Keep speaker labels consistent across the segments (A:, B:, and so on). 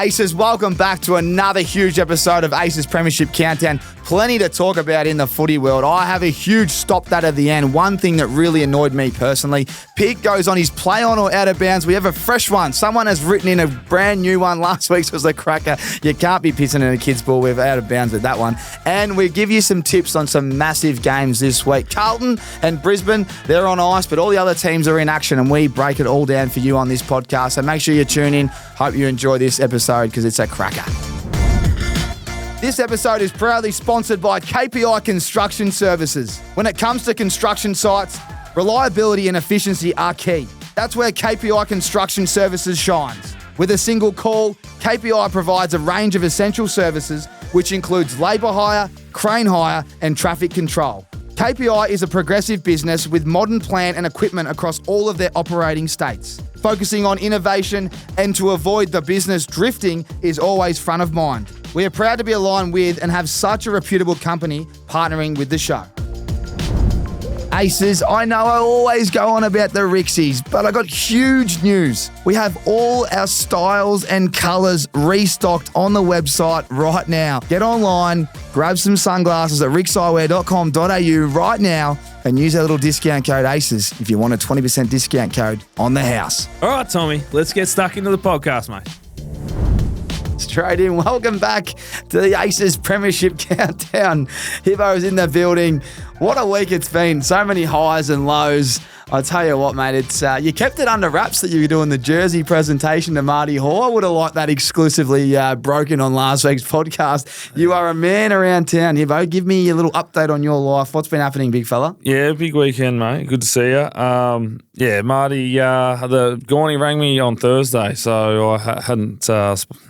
A: Aces, welcome back to another huge episode of Aces Premiership Countdown. Plenty to talk about in the footy world. I have a huge stop that at the end. One thing that really annoyed me personally, Pig goes on his play on or out of bounds. We have a fresh one. Someone has written in a brand new one. Last week's was a cracker. You can't be pissing in a kid's ball. We're out of bounds with that one. And we give you some tips on some massive games this week. Carlton and Brisbane, they're on ice, but all the other teams are in action and we break it all down for you on this podcast. So make sure you tune in. Hope you enjoy this episode because it's a cracker. This episode is proudly sponsored by KPI Construction Services. When it comes to construction sites, reliability and efficiency are key. That's where KPI Construction Services shines. With a single call, KPI provides a range of essential services, which includes labour hire, crane hire, and traffic control. KPI is a progressive business with modern plant and equipment across all of their operating states. Focusing on innovation and to avoid the business drifting is always front of mind. We are proud to be aligned with and have such a reputable company partnering with the show. Aces, I know I always go on about the RIXXs, but I got huge news. We have all our styles and colours restocked on the website right now. Get online, grab some sunglasses at rixxeyewear.com.au right now and use our little discount code ACES if you want a 20% discount code on the house.
B: All right, Tommy, let's get stuck into the podcast, mate.
A: Straight in. Welcome back to the Aces Premiership Countdown. Hibbo's in the building. What a week it's been. So many highs and lows. I tell you what, mate, it's you kept it under wraps that you were doing the jersey presentation to Marty Hall. I would have liked that exclusively broken on last week's podcast. You are a man around town, Hibbo. Give me a little update on your life. What's been happening, big fella?
B: Yeah, big weekend, mate. Good to see you. Marty, the Gorney rang me on Thursday, so I hadn't,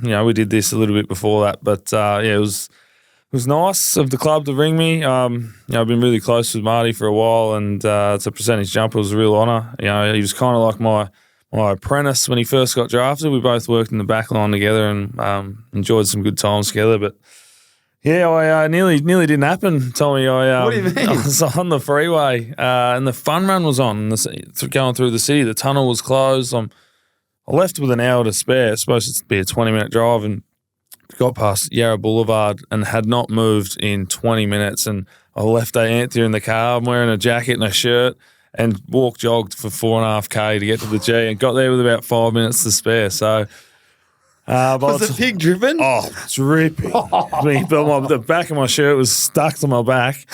B: we did this a little bit before that, but it was nice of the club to ring me. I've been really close with Marty for a while, and to present his jumper was a real honour. He was kind of like my apprentice when he first got drafted. We both worked in the back line together and enjoyed some good times together. But yeah, I nearly didn't happen, Tommy.
A: What do you mean?
B: I was on the freeway and the fun run was on, going through the city. The tunnel was closed. I left with an hour to spare. It's supposed to be a 20-minute drive, and got past Yarra Boulevard and had not moved in 20 minutes. And I left Anthea in the car. I'm wearing a jacket and a shirt and jogged for 4.5K to get to the G and got there with about 5 minutes to spare. So,
A: was the pig dripping?
B: Oh, dripping. The back of my shirt was stuck to my back.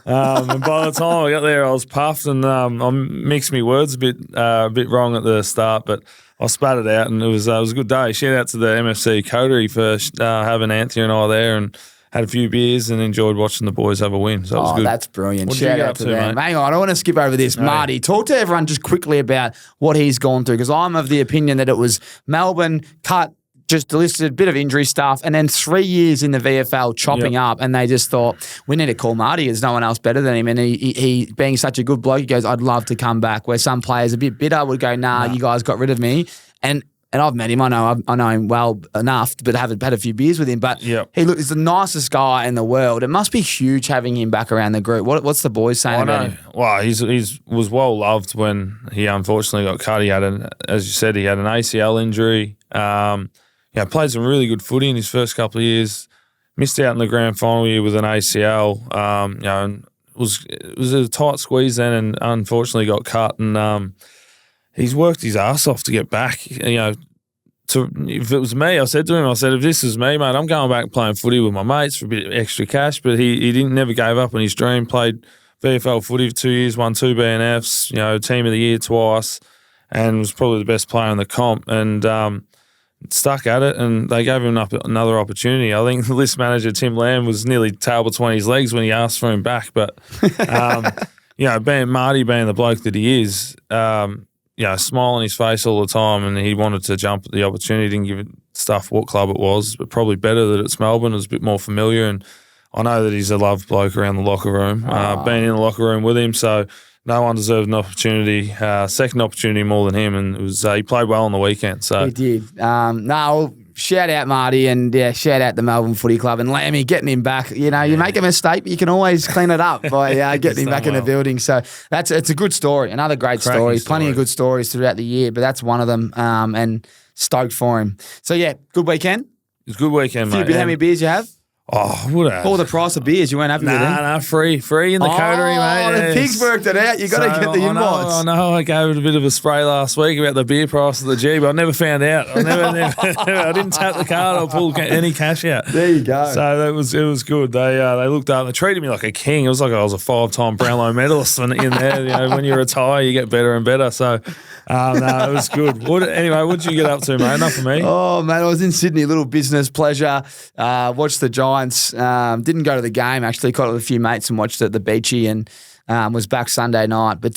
B: And by the time I got there, I was puffed and I mixed my words a bit wrong at the start, but I spat it out, and it was a good day. Shout out to the MFC coterie for having Anthea and I there, and had a few beers and enjoyed watching the boys have a win. So it was good. That's
A: brilliant. Shout out to them. Hang on, I want to skip over this. Hey. Marty, talk to everyone just quickly about what he's gone through, because I'm of the opinion that it was Melbourne cut, just listed a bit of injury stuff, and then 3 years in the VFL chopping up, and they just thought, we need to call Marty. There's no one else better than him. And he being such a good bloke, he goes, I'd love to come back. Where some players a bit bitter would go, nah, you guys got rid of me. And I've met him. I know him well enough, but I haven't had a few beers with him. But he's the nicest guy in the world. It must be huge having him back around the group. What's the boys saying about him?
B: Well, he was well loved when he unfortunately got cut. He had as you said, he had an ACL injury. Played some really good footy in his first couple of years. Missed out in the grand final year with an ACL. And it was a tight squeeze then, and unfortunately got cut. And he's worked his ass off to get back. If it was me, I said to him, if this is me, mate, I'm going back playing footy with my mates for a bit of extra cash. But he never gave up on his dream. Played VFL footy for 2 years, won 2 BNFs. Team of the year twice, and was probably the best player in the comp. And stuck at it, and they gave him another opportunity. I think the list manager, Tim Lamb, was nearly tail between his legs when he asked for him back. But, Marty being the bloke that he is, smile on his face all the time, and he wanted to jump at the opportunity. Didn't give it stuff what club it was, but probably better that it's Melbourne. It was a bit more familiar, and I know that he's a loved bloke around the locker room, being in the locker room with him, so no one deserved an opportunity, second opportunity more than him, and it was he played well on the weekend. So
A: he did. Shout out Marty, and shout out the Melbourne Footy Club and Lammy getting him back. You make a mistake, but you can always clean it up by getting him back in the building. So it's a good story, another great story. Plenty of good stories throughout the year, but that's one of them. And Stoked for him. So, yeah, good weekend.
B: It was a good weekend, mate.
A: How many beers you have?
B: Oh, would have.
A: All the price of beers, you weren't happy with them?
B: Nah, free in the coterie, mate.
A: Oh, the pigs worked it out. You got to get the invites.
B: I know. I gave it a bit of a spray last week about the beer price of the G, but I never found out. I didn't tap the card or pull any cash out.
A: There you go.
B: So it was good. They looked up and they treated me like a king. It was like I was a 5-time Brownlow medalist in there. You know, when you retire, you get better and better. So no, it was good. Anyway, what did you get up to, mate? Enough for me.
A: Oh, mate, I was in Sydney, little business pleasure. Watched the Giants. Didn't go to the game, actually. Caught up with a few mates and watched it at the Beachy and was back Sunday night. But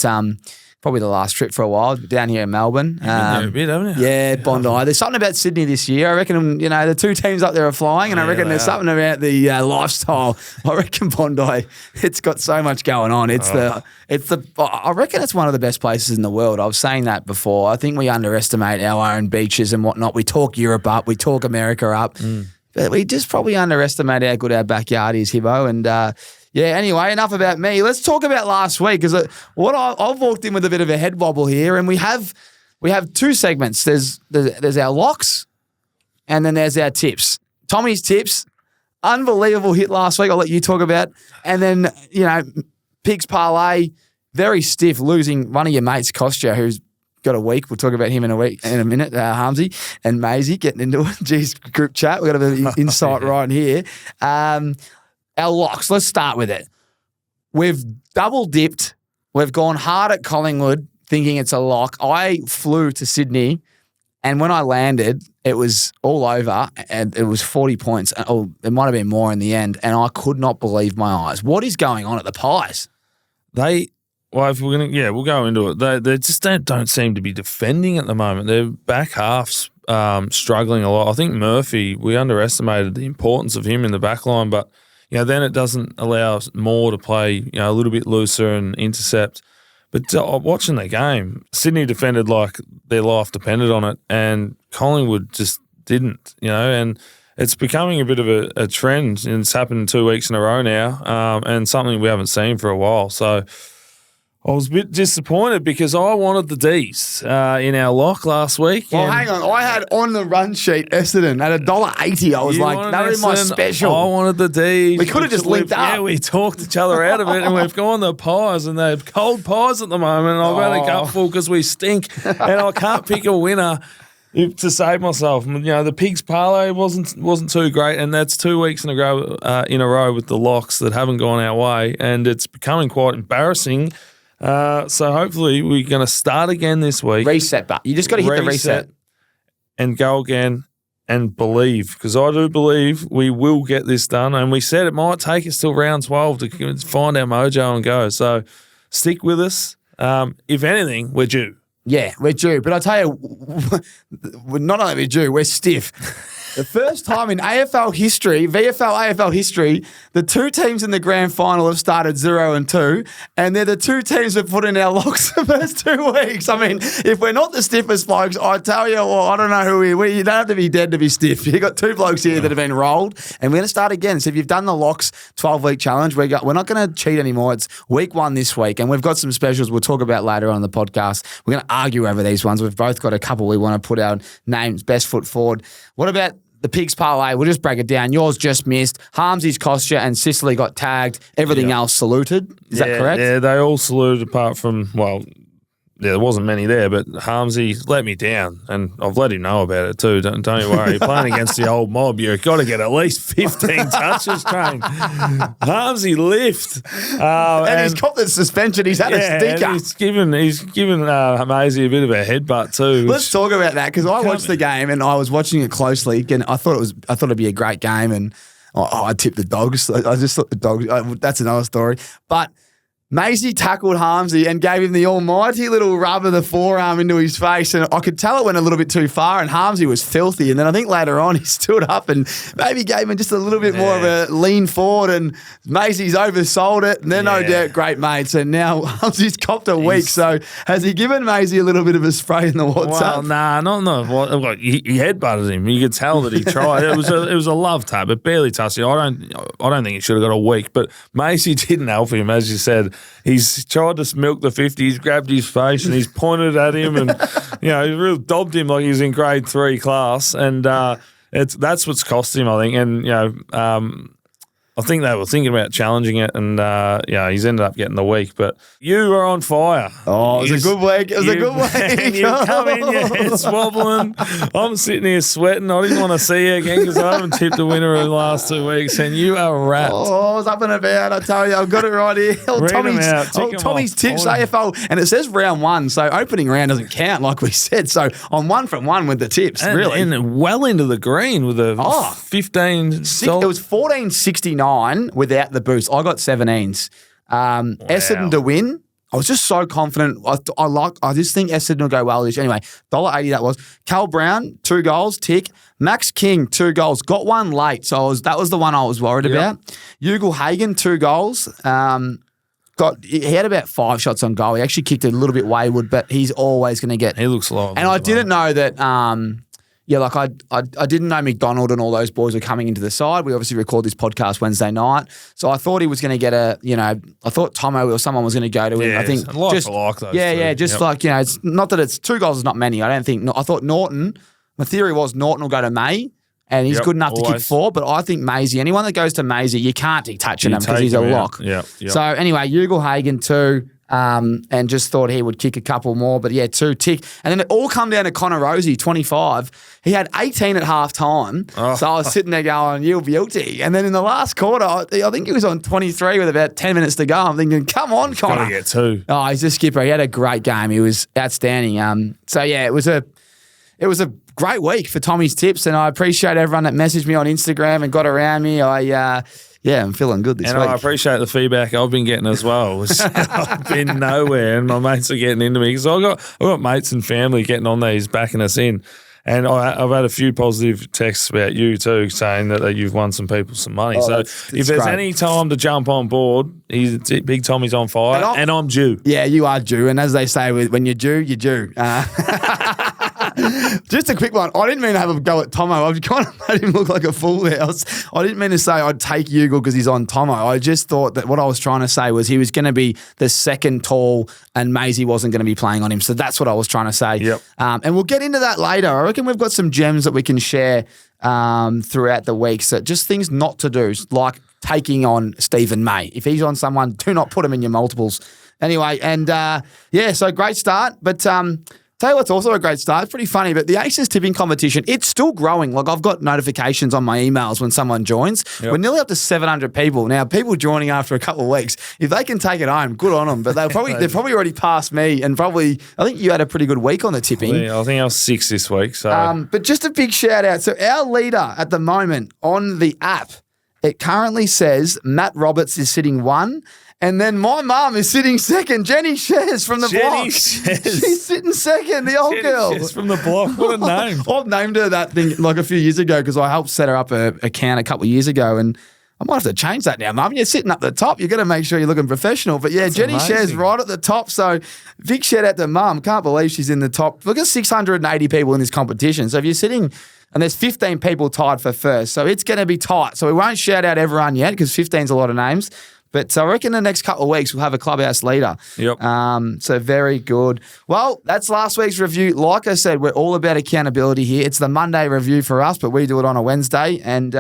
A: probably the last trip for a while down here in Melbourne.
B: You've been there a bit, haven't you?
A: Yeah, Bondi. There's something about Sydney this year. I reckon, the two teams up there are flying, and I reckon there's something about the lifestyle. I reckon Bondi, it's got so much going on. I reckon it's one of the best places in the world. I was saying that before. I think we underestimate our own beaches and whatnot. We talk Europe up, we talk America up. But we just probably underestimate how good our backyard is, Hibbo. And anyway, enough about me. Let's talk about last week, because I've walked in with a bit of a head wobble here, and we have two segments. There's our locks, and then there's our tips. Tommy's tips, unbelievable hit last week. I'll let you talk about. And then Pigs parlay, very stiff, losing one of your mates, Kostya, who's got a week. We'll talk about him in a minute. Harmsy and Maisie getting into it. Geez, group chat. We've got a bit of insight right here. Our locks. Let's start with it. We've double dipped. We've gone hard at Collingwood, thinking it's a lock. I flew to Sydney, and when I landed, it was all over, and it was 40 points. Oh, it might have been more in the end, and I could not believe my eyes. What is going on at the Pies?
B: Well, if we're we'll go into it. They just don't seem to be defending at the moment. Their back half's struggling a lot. I think Murphy, we underestimated the importance of him in the back line, but then it doesn't allow more to play a little bit looser and intercept. But watching the game, Sydney defended like their life depended on it, and Collingwood just didn't. And it's becoming a bit of a trend, and it's happened 2 weeks in a row now, and something we haven't seen for a while. So I was a bit disappointed because I wanted the D's in our lock last week.
A: Well, hang on. I had on the run sheet Essendon at $1.80. I was like, that was my special.
B: I wanted the D's.
A: We could have just linked up.
B: Yeah, we talked each other out of it, and we've gone the Pies, and they're cold pies at the moment. And I've had a cupful because we stink, and I can't pick a winner to save myself. The Pigs parlay wasn't too great, and that's 2 weeks in a row with the locks that haven't gone our way, and it's becoming quite embarrassing. So hopefully we're going to start again this week.
A: Reset, but you just got to hit the reset.
B: And go again and believe, because I do believe we will get this done. And we said it might take us till round 12 to find our mojo and go. So stick with us. If anything, we're due.
A: Yeah, we're due. But I tell you, not only we're due, we're stiff. The first time in AFL history, AFL history, the two teams in the grand final have started 0-2, and they're the two teams that put in our locks the first 2 weeks. I mean, if we're not the stiffest blokes, I tell you, I don't know who we you don't have to be dead to be stiff. You've got two blokes here that have been rolled, and we're going to start again. So if you've done the locks 12-week challenge, we're not going to cheat anymore. It's week 1 this week, and we've got some specials we'll talk about later on in the podcast. We're going to argue over these ones. We've both got a couple we want to put our names best foot forward. What about the Pigs parlay? We'll just break it down. Yours just missed. Harmsy's Kostya and Sicily got tagged. Everything else saluted. Is that correct?
B: Yeah, they all saluted apart from, there wasn't many there, but Harmsy let me down, and I've let him know about it too. Don't you worry. You're playing against the old mob. You've got to get at least 15 touches, Train. Harmsy lift.
A: And he's got the suspension. He's had a sticker.
B: He's given Maisie a bit of a headbutt too.
A: Let's talk about that, because I watched the game and I was watching it closely. Again, I thought it'd be a great game, and I tipped the Dogs. I just thought the Dogs. That's another story, but Maisie tackled Harmsy and gave him the almighty little rub of the forearm into his face, and I could tell it went a little bit too far, and Harmsy was filthy. And then I think later on he stood up and maybe gave him just a little bit more of a lean forward, and Maisie's oversold it, and they're no doubt great mates, and now Harmsy's copped a week. So has he given Maisie a little bit of a spray in the WhatsApp?
B: Well, not he headbutted him. You could tell that he tried. It was a love tap. It barely touched him. I don't think he should have got a week, but Maisie didn't help him, as you said. He's tried to milk the 50. He's grabbed his face and he's pointed at him, and he really dobbed him like he was in grade 3 class, and that's what's cost him, I think. And I think they were thinking about challenging it, and he's ended up getting the week. But you were on fire.
A: Oh, it was a good week. It was a good week.
B: You come in, your head's wobbling. I'm sitting here sweating. I didn't want to see you again because I haven't tipped a winner in the last 2 weeks, and you are wrapped.
A: Oh, I was up and about. I tell you, I've got it right here. Tommy's tips, AFL, and it says round 1, so opening round doesn't count like we said. So I'm 1 from 1 with the tips, really.
B: And well into the green with a 15.
A: It was 14.69 without the boost. I got 17s. Essendon to win. I was just so confident. I just think Essendon will go well this year. Anyway, $1.80 that was. Cal Brown, 2 goals, tick. Max King, 2 goals. Got one late, so that was the one I was worried about. Ugle Hagen, 2 goals. He had about 5 shots on goal. He actually kicked it a little bit wayward, but he's always going to get.
B: He looks live.
A: And I didn't know that. I didn't know McDonald and all those boys were coming into the side. We obviously record this podcast Wednesday night, so I thought he was going to get I thought Tomo or someone was going to go to him.
B: Yeah,
A: I think
B: just like those.
A: It's not that it's 2 goals is not many. I don't think. I thought Norton. My theory was Norton will go to May. And he's good enough to kick 4, but I think Maisie, anyone that goes to Maisie, you can't be touching him because he's a lock.
B: Yeah.
A: So anyway, Ugle Hagen 2, and just thought he would kick a couple more, but 2 tick. And then it all come down to Connor Rosie, 25. He had 18 at half time, so I was sitting there going, you'll be guilty. And then in the last quarter, I think he was on 23 with about 10 minutes to go. I'm thinking, come on, Connor.
B: Got to get 2.
A: Oh, he's a skipper. He had a great game. He was outstanding. It was a great week for Tommy's tips, and I appreciate everyone that messaged me on Instagram and got around me. I'm feeling good this week.
B: And I appreciate the feedback I've been getting as well. I've been nowhere, and my mates are getting into me because I've got mates and family getting on these, backing us in. And I've had a few positive texts about you too, saying that you've won some people some money. So if there's any time to jump on board, Big Tommy's on fire, and I'm due. Yeah, you are due. And as they say, when you're due, you're due. Just a quick one. I didn't mean to have a go at Tomo. I've kind of made him look like a fool house. I didn't mean to say I'd take Ugle because he's on Tomo. I just thought that what I was trying to say was he was going to be the second tall and Maisie wasn't going to be playing on him. So that's what I was trying to say. Yep.
A: And we'll get into that later. I reckon we've got some gems that we can share throughout the week. So just things not to do, like taking on Stephen May. If he's on someone, do not put him in your multiples. Anyway, and so great start. But tell you what's also a great start. It's pretty funny, but the Aces tipping competition, it's still growing. Like I've got notifications on my emails when someone joins. Yep. We're nearly up to 700 people. Now, people joining after a couple of weeks, if they can take it home, good on them. But they've probably already passed me, and I think you had a pretty good week on the tipping.
B: I think I was 6 this week. So,
A: but just a big shout out. So our leader at the moment on the app, it currently says Matt Roberts is sitting 1. And then my mum is sitting second, Jenny Shares from the block. She's sitting second, the old
B: Jenny
A: girl.
B: Shares from the block. What a name.
A: I've named her that thing like a few years ago because I helped set her up an account a couple of years ago, and I might have to change that now, Mum. You're sitting up the top. You've got to make sure you're looking professional. But yeah, that's Jenny amazing. Shares right at the top. So big shout out to Mum. Can't believe she's in the top. Look at 680 people in this competition. So if you're sitting, and there's 15 people tied for first, so it's going to be tight. So we won't shout out everyone yet because 15's a lot of names. But I reckon the next couple of weeks we'll have a clubhouse leader.
B: Yep.
A: So very good. Well, that's last week's review. Like I said, we're all about accountability here. It's the Monday review for us, but we do it on a Wednesday. And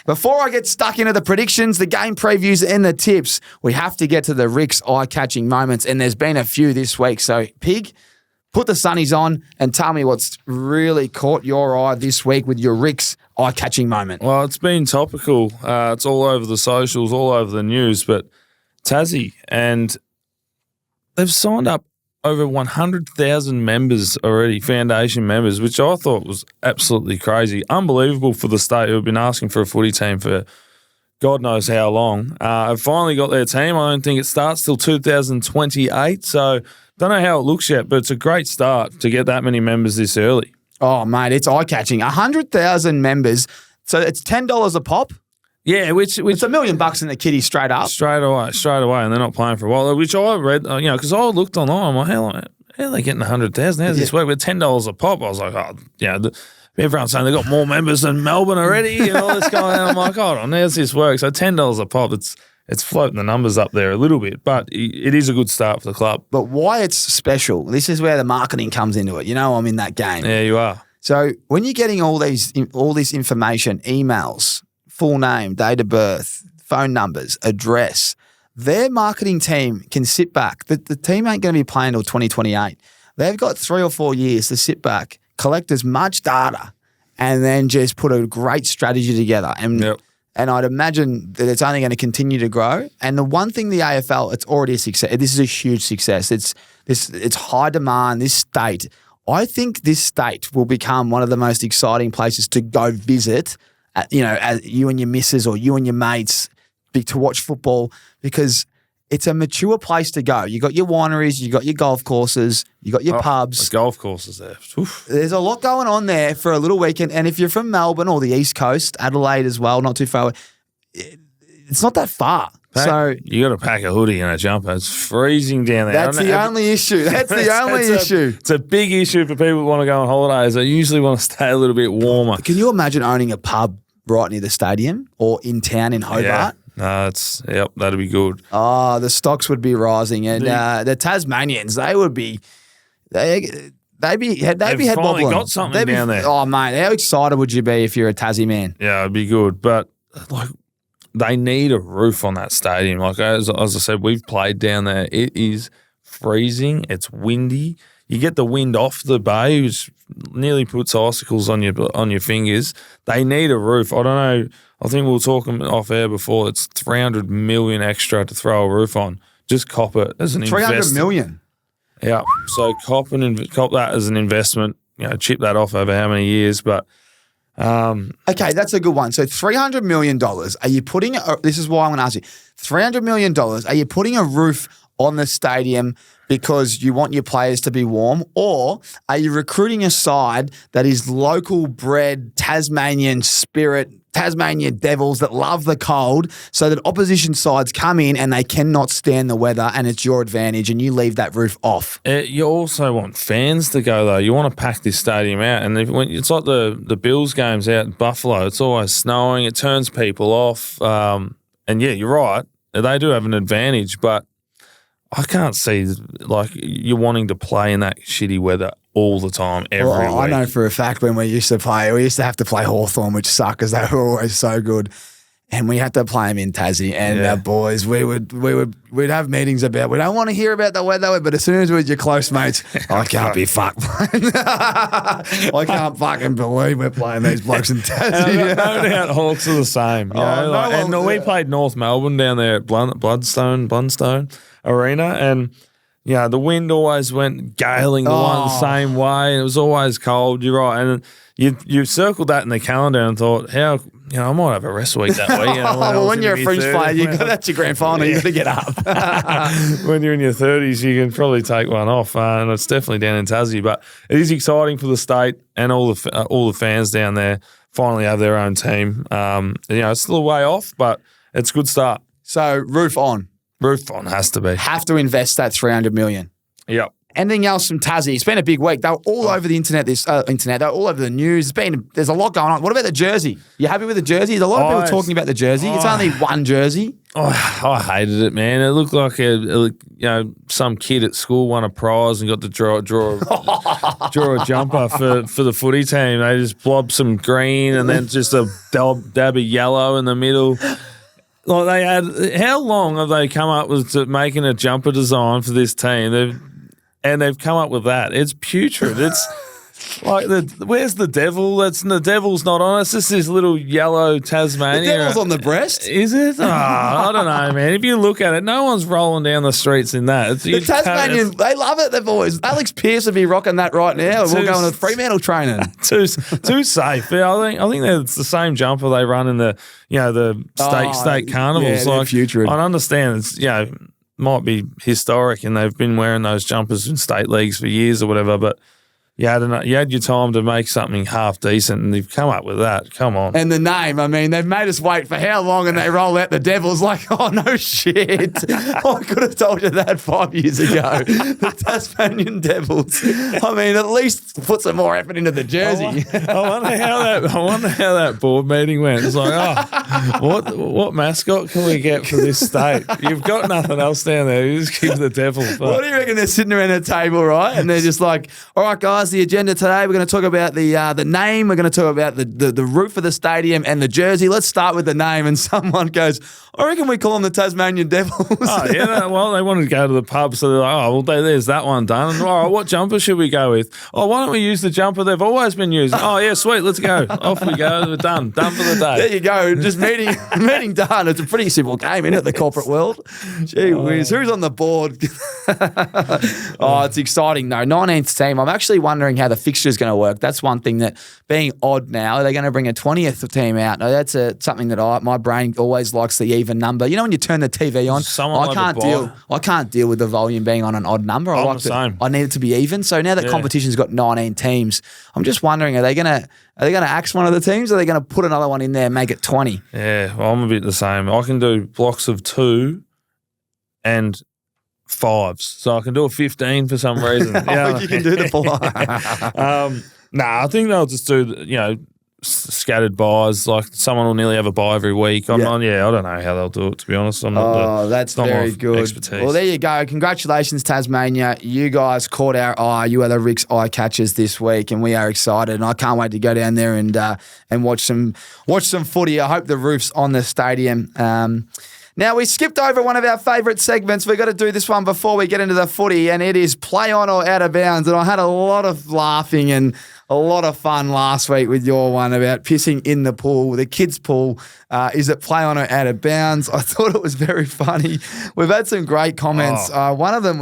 A: before I get stuck into the predictions, the game previews and the tips, we have to get to the RIXX eye-catching moments. And there's been a few this week. So, Pig, put the sunnies on and tell me what's really caught your eye this week with your RIXX eye-catching moment.
B: Well, it's been topical. It's all over the socials, all over the news, but Tassie, and they've signed up over 100,000 members already, foundation members, which I thought was absolutely crazy. Unbelievable for the state who have been asking for a footy team for God knows how long. Have finally got their team. I don't think it starts till 2028, so don't know how it looks yet, but it's a great start to get that many members this early.
A: Oh, mate, it's eye-catching. 100,000 members. So it's $10 a pop?
B: Yeah, which
A: it's $1 million in the kitty straight up.
B: Straight away, and they're not playing for a while, which I read, because I looked online, I'm like, how are they getting 100,000? How's this work? With $10 a pop, I was like, everyone's saying they've got more members than Melbourne already and all this going on. I'm like, hold on, how's this work? So $10 a pop, it's it's floating the numbers up there a little bit, but it is a good start for the club.
A: But why it's special, this is where the marketing comes into it. You know, I'm in that game.
B: Yeah, you are.
A: So when you're getting all this information, emails, full name, date of birth, phone numbers, address, their marketing team can sit back. The team ain't going to be playing till 2028. They've got 3 or 4 years to sit back, collect as much data, and then just put a great strategy together. And I'd imagine that it's only going to continue to grow. And the one thing the AFL, it's already a success. This is a huge success. It's high demand. This state, I think this state will become one of the most exciting places to go visit, as you and your missus or you and your mates to watch football, because it's a mature place to go. You got your wineries, you got your golf courses, you got your pubs.
B: The golf courses there. Oof.
A: There's a lot going on there for a little weekend. And if you're from Melbourne or the East Coast, Adelaide as well, not too far away, it's not that far. So
B: you got to pack a hoodie and a jumper. It's freezing down there.
A: That's the only issue. That's the only issue.
B: It's a big issue for people who want to go on holidays. They usually want to stay a little bit warmer.
A: Can you imagine owning a pub right near the stadium or in town in Hobart?
B: Yeah. No, that'd be good.
A: Oh, the stocks would be rising, and the Tasmanians, they'd be head wobbling.
B: Got something down there.
A: Oh, mate, how excited would you be if you're a Tassie man?
B: Yeah, it'd be good, but they need a roof on that stadium. Like as I said, we've played down there. It is freezing. It's windy. You get the wind off the bay, which nearly puts icicles on your fingers. They need a roof. I don't know. I think we were talking off air before. It's $300 million extra to throw a roof on. Just cop it as an investment.
A: $300 million.
B: Yeah. So cop that as an investment. Chip that off over how many years, but.
A: Okay, that's a good one. So $300 million. Are you putting? This is why I'm going to ask you. $300 million. Are you putting a roof on the stadium because you want your players to be warm, or are you recruiting a side that is local bred Tasmanian spirit, Tasmanian Devils that love the cold, so that opposition sides come in and they cannot stand the weather and it's your advantage and you leave that roof off?
B: You also want fans to go, though. You want to pack this stadium out. And it's like the Bills games out in Buffalo. It's always snowing. It turns people off. And, yeah, you're right. They do have an advantage, but I can't see you wanting to play in that shitty weather all the time, every week.
A: I know for a fact when we used to have to play Hawthorn, which sucked because they were always so good. And we had to play them in Tassie. And our boys, we'd have meetings about, we don't want to hear about the weather, but as soon as we're your close mates, I can't be fucked. I can't fucking believe we're playing these blokes in Tassie.
B: No doubt Hawks are the same. We played North Melbourne down there at Blundstone Arena, and the wind always went galing the same way, and it was always cold. You're right, and you circled that in the calendar and thought, how I might have a rest week that week.
A: When you're a French player, that's your grand final. You got to get up.
B: When you're in your 30s, you can probably take one off, and it's definitely down in Tassie. But it is exciting for the state and all the fans down there. Finally have their own team. It's still a way off, but it's a good start.
A: So roof on.
B: Roof on has to be.
A: Have to invest that $300 million.
B: Yep.
A: Anything else from Tassie? It's been a big week. They were all over the internet. They're all over the news. There's a lot going on. What about the jersey? You happy with the jersey? There's a lot of people talking about the jersey. It's only one jersey.
B: I hated it, man. It looked like some kid at school won a prize and got to draw a jumper for the footy team. They just blobbed some green and then just a dab of yellow in the middle. Like how long have they come up with making a jumper design for this team? They've come up with that. It's putrid. It's like where's the devil? The devil's not on it. It's just this little yellow Tasmania.
A: The devil's on the breast.
B: Is it? I don't know, man. If you look at it, no one's rolling down the streets in that.
A: The Tasmanians, they love it. They've always. Alex Pearce would be rocking that right now. We're going to Fremantle training.
B: Too safe. But I think it's the same jumper they run in the state carnivals.
A: Yeah, putrid.
B: I understand it's might be historic and they've been wearing those jumpers in state leagues for years or whatever, but you had your time to make something half decent, and you've come up with that. Come on.
A: And the name, I mean, they've made us wait for how long, and they roll out the Devils like, oh, no shit. I could have told you that 5 years ago. The Tasmanian Devils. I mean, at least put some more effort into the jersey.
B: I wonder how that board meeting went. It's like, what mascot can we get for this state? You've got nothing else down there. You just keep the Devils.
A: What do you reckon? They're sitting around the table, right? And they're just like, all right, guys, the agenda today, we're going to talk about the name, we're going to talk about the roof of the stadium and the jersey. Let's start with the name. And someone goes, I reckon we call them the Tasmanian Devils.
B: Oh, yeah. Well, they wanted to go to the pub, so they're like, oh, well, there's that one done. And, all right, what jumper should we go with? Oh, why don't we use the jumper they've always been using? Oh, yeah, sweet, let's go. Off we go. We're done. Done for the day.
A: There you go. Just meeting done. It's a pretty simple game, isn't it, the corporate world? Gee whiz. Who's on the board? Oh, it's exciting, though. 19th team. I'm actually wondering how the fixture is going to work. That's one thing that, being odd now, are they going to bring a 20th team out? No, that's something that my brain always likes the even number. You know when you turn the TV on, I can't deal with the volume being on an odd number. I need it to be even. So now that competition's got 19 teams, I'm just wondering, are they going to axe one of the teams, or are they going to put another one in there and make it 20?
B: Yeah, well, I'm a bit the same. I can do blocks of 2 and 5s. So I can do a 15 for some reason.
A: You can do the block.
B: I think they'll just do, scattered buys. Like someone will nearly have a buy every week. I don't know how they'll do it, to be honest.
A: That's very good.
B: Expertise.
A: Well, there you go. Congratulations, Tasmania. You guys caught our eye. You are the RIXX eye catchers this week, and we are excited. And I can't wait to go down there and watch some footy. I hope the roof's on the stadium. Now, we skipped over one of our favourite segments. We've got to do this one before we get into the footy, and it is play on or out of bounds. And I had a lot of laughing and a lot of fun last week with your one about pissing in the pool, the kids' pool. Is it play on or out of bounds? I thought it was very funny. We've had some great comments. One of them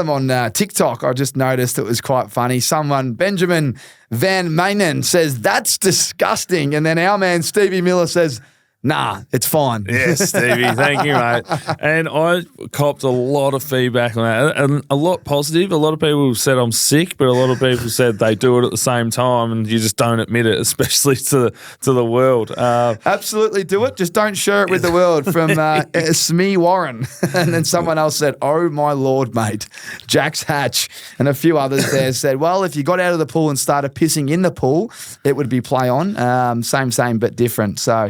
A: on TikTok. I just noticed it was quite funny. Someone, Benjamin Van Mainen, says, that's disgusting. And then our man, Stevie Miller, says, nah, it's fine.
B: Yes, Stevie. Thank you, mate. And I copped a lot of feedback on that, and a lot positive. A lot of people said I'm sick, but a lot of people said they do it at the same time, and you just don't admit it, especially to the world.
A: Absolutely do it. Just don't share it with the world. From Smee Warren. And then someone else said, oh, my Lord, mate. Jax Hatch and a few others there said, well, if you got out of the pool and started pissing in the pool, it would be play on. Same, but different. So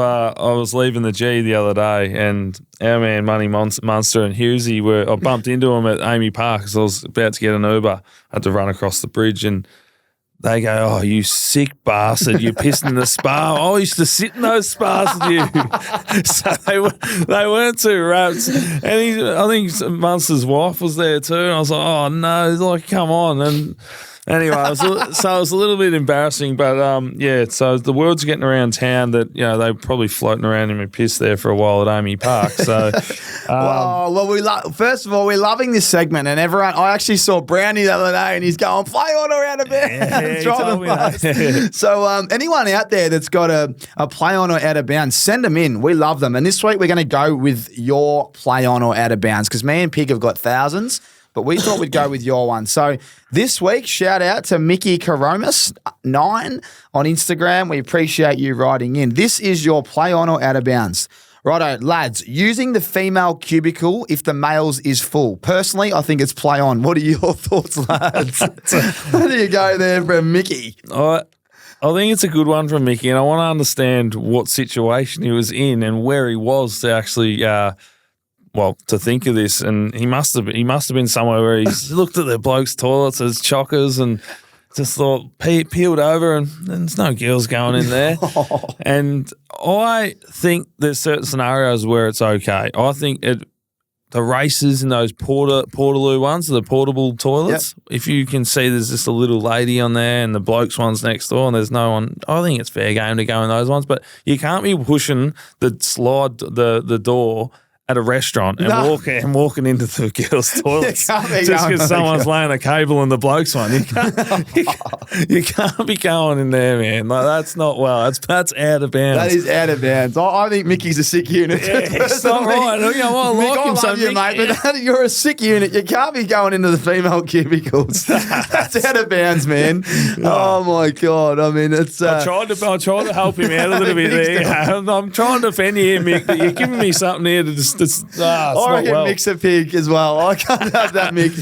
B: I was leaving the G the other day, and our man Money Munster and Hughesy I bumped into them at Amy Park because I was about to get an Uber. I had to run across the bridge, and they go, oh, you sick bastard, you pissed in the spa. I used to sit in those spas with you. So they weren't too raps. And I think Munster's wife was there too, and I was like, oh, no, like, come on. And anyway, so it was a little bit embarrassing, but so the word's getting around town that they're probably floating around in my piss there for a while at Amy Park. So,
A: first of all, we're loving this segment, and everyone. I actually saw Brownie the other day, and he's going play on or out of bounds. So, anyone out there that's got a play on or out of bounds, send them in. We love them, and this week we're going to go with your play on or out of bounds because me and Pig have got thousands. But we thought we'd go with your one. So this week, shout out to Mickey Karomas 9 on Instagram. We appreciate you writing in. This is your play on or out of bounds. Righto, lads, using the female cubicle if the male's is full. Personally, I think it's play on. What are your thoughts, lads? How do you go there from Mickey?
B: I think it's a good one from Mickey, and I want to understand what situation he was in and where he was to actually to think of this, and he must have been somewhere where he's looked at the blokes' toilets as chockers and just thought, peeled over, and there's no girls going in there. And I think there's certain scenarios where it's okay. I think the races in those portaloo ones, the portable toilets, if you can see there's just a little lady on there and the blokes one's next door and there's no one, I think it's fair game to go in those ones. But you can't be pushing the door at a restaurant and walking into the girls' toilets
A: can't be
B: just
A: going
B: because someone's laying a cable in the blokes one. You can't be going in there, man. Like, that's not well. That's out of bounds.
A: That is out of bounds. I think Mickey's a sick unit.
B: Yeah, it's not right. You know, I like
A: Mick,
B: him so
A: I love you, mate, but you're a sick unit. You can't be going into the female cubicles. That's out of bounds, man. Oh my God. I mean, it's.
B: I tried to help him out a little bit there. I'm trying to defend you here, Mick. But you're giving me something here to just.
A: I reckon Mick's a pig as well. I can't have that, Mick.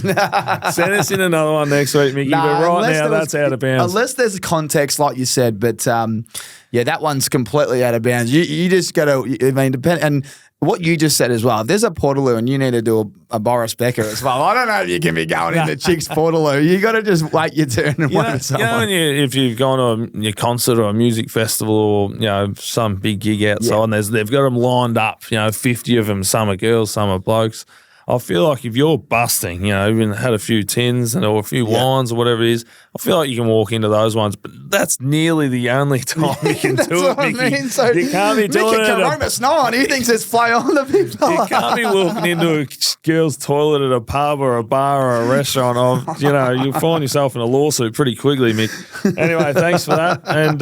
B: Send us in another one next week, Mickey. But right now, that's out of bounds.
A: Unless there's a context, like you said, but yeah, that one's completely out of bounds. You just got to, I mean, and what you just said as well, if there's a Portaloo and you need to do a Boris Becker as well, I don't know if you can be going into Chicks Portaloo. You got to just wait your turn and wait for someone.
B: If you've gone to a concert or a music festival or, some big gig outside and they've got them lined up, 50 of them, some are girls, some are blokes. I feel like if you're busting, even had a few tins or a few wines or whatever it is, I feel like you can walk into those ones. But that's nearly the only time you can do it, Mickey.
A: I mean. So
B: you can't be doing it.
A: Mickey 9, he thinks it's fly on the big fella.
B: You can't be walking into a girl's toilet at a pub or a bar or a restaurant. You'll find yourself in a lawsuit pretty quickly, Mick. Anyway, thanks for that. And,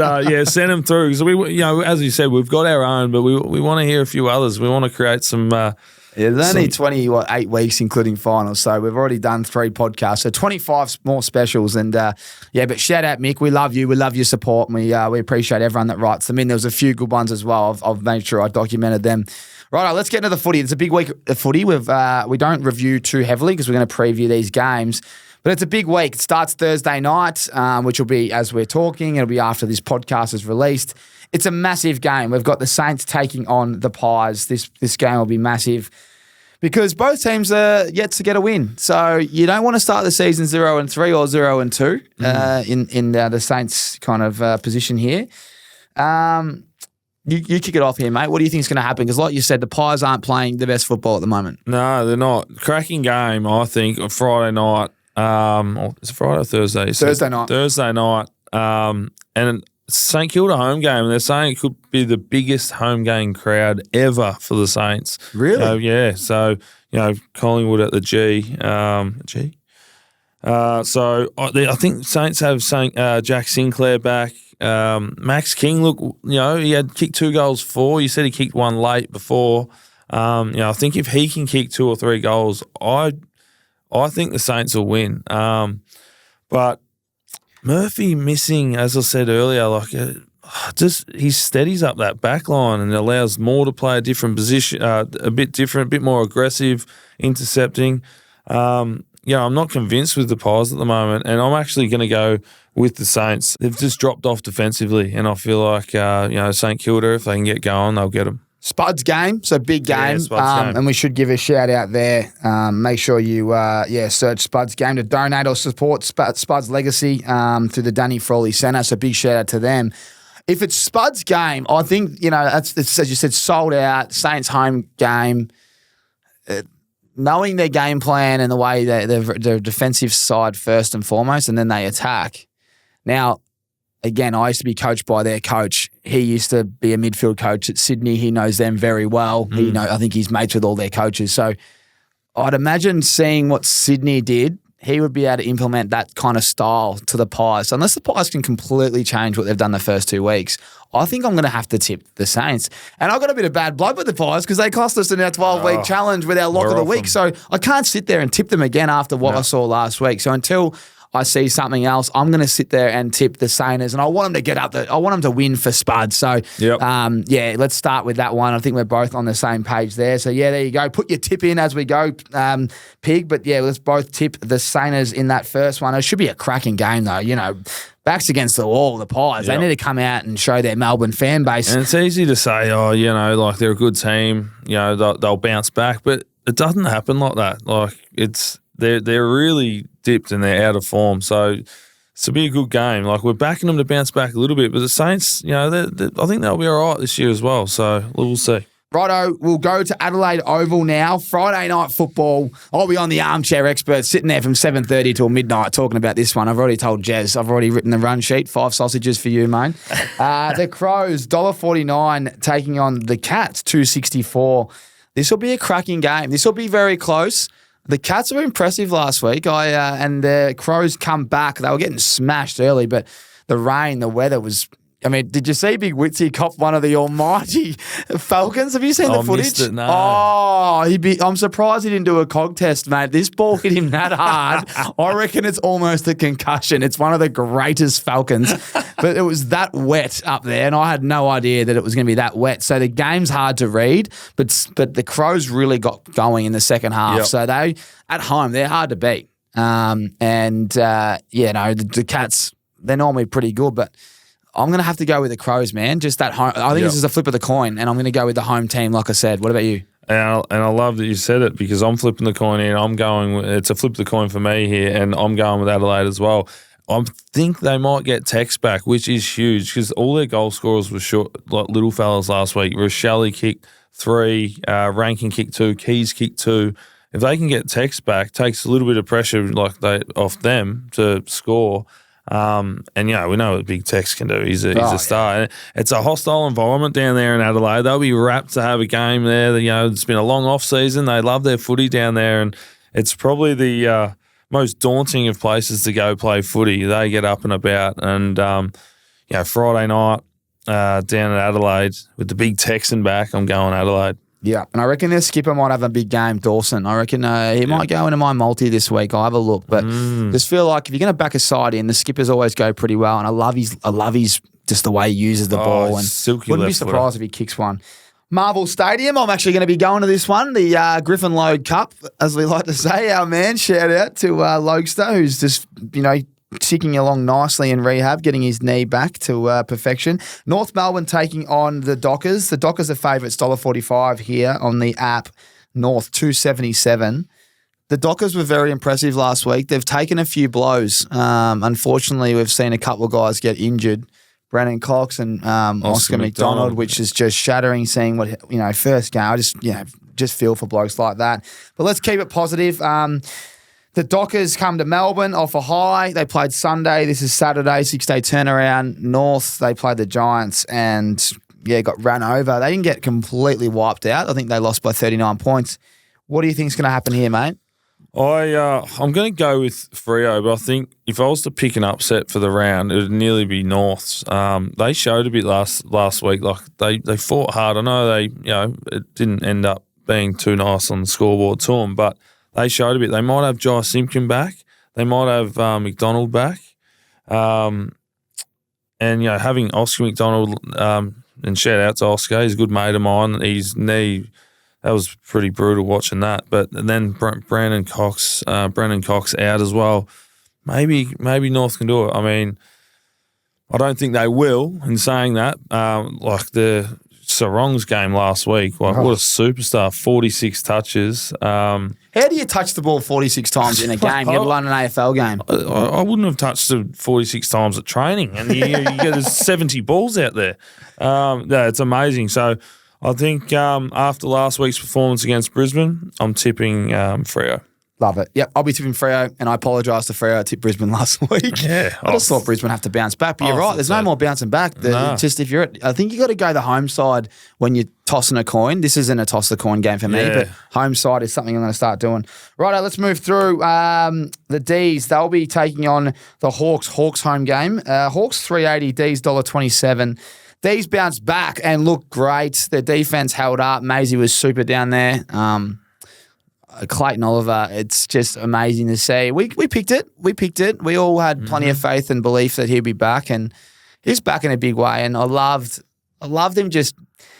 B: send them through. Because, as you said, we've got our own, but we want to hear a few others. We want to create some...
A: there's only 28 weeks, including finals, so we've already done 3 podcasts, so 25 more specials. And but shout out, Mick. We love you. We love your support. And we appreciate everyone that writes them in. There was a few good ones as well. I've made sure I documented them. Right, let's get into the footy. It's a big week of footy. We don't review too heavily because we're going to preview these games. But it's a big week. It starts Thursday night, which will be as we're talking. It'll be after this podcast is released. It's a massive game. We've got the Saints taking on the Pies. This game will be massive because both teams are yet to get a win. So you don't want to start the season 0-3 or 0-2 in the Saints kind of position here. You kick it off here, mate. What do you think is going to happen? Because like you said, the Pies aren't playing the best football at the moment.
B: No, they're not. Cracking game, I think, on Friday night. Is it Friday or Thursday?
A: Thursday night.
B: Thursday night. And St Kilda home game. They're saying it could be the biggest home game crowd ever for the Saints.
A: Really?
B: Yeah. So, Collingwood at the G. So I think Saints have Jack Sinclair back. Max King, look, he had kicked 2 goals for. You said he kicked 1 late before. I think if he can kick 2 or 3 goals, I think the Saints will win. But Murphy missing, as I said earlier, he steadies up that back line and allows more to play a different position, a bit different, a bit more aggressive, intercepting. I'm not convinced with the Pies at the moment, and I'm actually going to go with the Saints. They've just dropped off defensively, and I feel like, St Kilda, if they can get going, they'll get them.
A: Spuds game, so big game.
B: Yeah, Spuds game.
A: And we should give a shout out there. Make sure you search Spuds game to donate or support Spuds legacy through the Danny Frawley Centre. So big shout out to them. If it's Spuds game, I think, it's, as you said, sold out, Saints home game. Knowing their game plan and the way their defensive side first and foremost, and then they attack. Now, again, I used to be coached by their coach. He used to be a midfield coach at Sydney. He knows them very well. I think he's mates with all their coaches. So I'd imagine seeing what Sydney did, he would be able to implement that kind of style to the Pies. So unless the Pies can completely change what they've done the first 2 weeks, I think I'm going to have to tip the Saints. And I got a bit of bad blood with the Pies because they cost us in our 12-week challenge with our lock of the week. So I can't sit there and tip them again after what I saw last week. So until I see something else, I'm going to sit there and tip the Saints, and I want them to get up. I want them to win for Spud. So, let's start with that one. I think we're both on the same page there. So, there you go. Put your tip in as we go, Pig. But, let's both tip the Saints in that first one. It should be a cracking game, though. Backs against the wall, the Pies. They need to come out and show their Melbourne fan base.
B: And it's easy to say, they're a good team. They'll bounce back. But it doesn't happen like that. Like, they're really dipped and they're out of form. So it's to be a good game. Like, we're backing them to bounce back a little bit. But the Saints, I think they'll be all right this year as well. So we'll see.
A: Righto, we'll go to Adelaide Oval now. Friday night football. I'll be on the armchair expert sitting there from 7:30 till midnight talking about this one. I've already told Jez. I've already written the run sheet. 5 sausages for you, mate. The Crows, $1.49 taking on the Cats, $2.64. This will be a cracking game. This will be very close. The Cats were impressive last week. And the Crows come back. They were getting smashed early, but the rain, the weather was... I mean, did you see Big Witsy cop one of the almighty Falcons? Have you seen the footage?
B: Missed it, no.
A: Oh, I'm surprised he didn't do a cog test, mate. This ball hit him that hard. I reckon it's almost a concussion. It's one of the greatest Falcons. But it was that wet up there, and I had no idea that it was going to be that wet. So the game's hard to read, but the Crows really got going in the second half.
B: Yep.
A: So they, at home, they're hard to beat. The Cats, they're normally pretty good, but... I'm going to have to go with the Crows, man. Just that home. I think this is a flip of the coin, and I'm going to go with the home team, like I said. What about you?
B: And I love that you said it because I'm flipping the coin here. It's a flip of the coin for me here, and I'm going with Adelaide as well. I think they might get Tex back, which is huge because all their goal scorers were short, like little fellas last week. Rochelle kicked 3, Rankin kicked 2, Keys kicked 2. If they can get Tex back, takes a little bit of pressure off them to score. We know what Big Tex can do. He's a star. And it's a hostile environment down there in Adelaide. They'll be rapt to have a game there. It's been a long off season. They love their footy down there, and it's probably the most daunting of places to go play footy. They get up and about, and Friday night down at Adelaide with the Big Texan back, I'm going Adelaide.
A: Yeah, and I reckon their skipper might have a big game, Dawson. I reckon he might go into my multi this week. I'll have a look, but just feel like if you're going to back a side in, the skippers always go pretty well, and I love his just the way he uses the ball, and wouldn't be surprised if he kicks one. Marvel Stadium, I'm actually going to be going to this one, the Griffin Logue Cup, as we like to say. Our man, shout out to Logester, who's just ticking along nicely in rehab, getting his knee back to perfection. North Melbourne taking on the Dockers. The Dockers are favourites, $1.45 here on the app. North, $2.77. The Dockers were very impressive last week. They've taken a few blows. Unfortunately, we've seen a couple of guys get injured. Brandon Cox and Oscar McDonald, which is just shattering seeing what, first game. I just feel for blokes like that. But let's keep it positive. The Dockers come to Melbourne off a high. They played Sunday. This is Saturday, 6-day turnaround. North, they played the Giants and, got run over. They didn't get completely wiped out. I think they lost by 39 points. What do you think is going to happen here, mate?
B: I'm going to go with Freo, but I think if I was to pick an upset for the round, it would nearly be Norths. They showed a bit last week. Like they fought hard. I know it didn't end up being too nice on the scoreboard to them, but they showed a bit. They might have Jai Simpkin back. They might have McDonald back. Having Oscar McDonald, and shout out to Oscar, he's a good mate of mine. His knee, that was pretty brutal watching that. But then Brandon Cox out as well. Maybe North can do it. I mean, I don't think they will. In saying that, like the Sarong's game last week, what a superstar, 46 touches.
A: How do you touch the ball 46 times in a game, let alone an AFL game?
B: I wouldn't have touched it 46 times at training, and you get 70 balls out there. It's amazing. So I think after last week's performance against Brisbane, I'm tipping Freo.
A: Love it. Yep, I'll be tipping Freo, and I apologise to Freo. I tipped Brisbane last week.
B: Yeah,
A: I just thought Brisbane have to bounce back, but you're right. There's no more bouncing back. Just if you're, I think you got to go the home side when you're tossing a coin. This isn't a toss the coin game for me, but home side is something I'm going to start doing. Righto, let's move through the D's. They'll be taking on the Hawks. Hawks home game. Hawks $3.80, D's $1.27. D's bounced back and looked great. Their defense held up. Maisie was super down there. Clayton Oliver, it's just amazing to see. We picked it. We all had plenty of faith and belief that he'd be back, and he's back in a big way. And I loved him. Just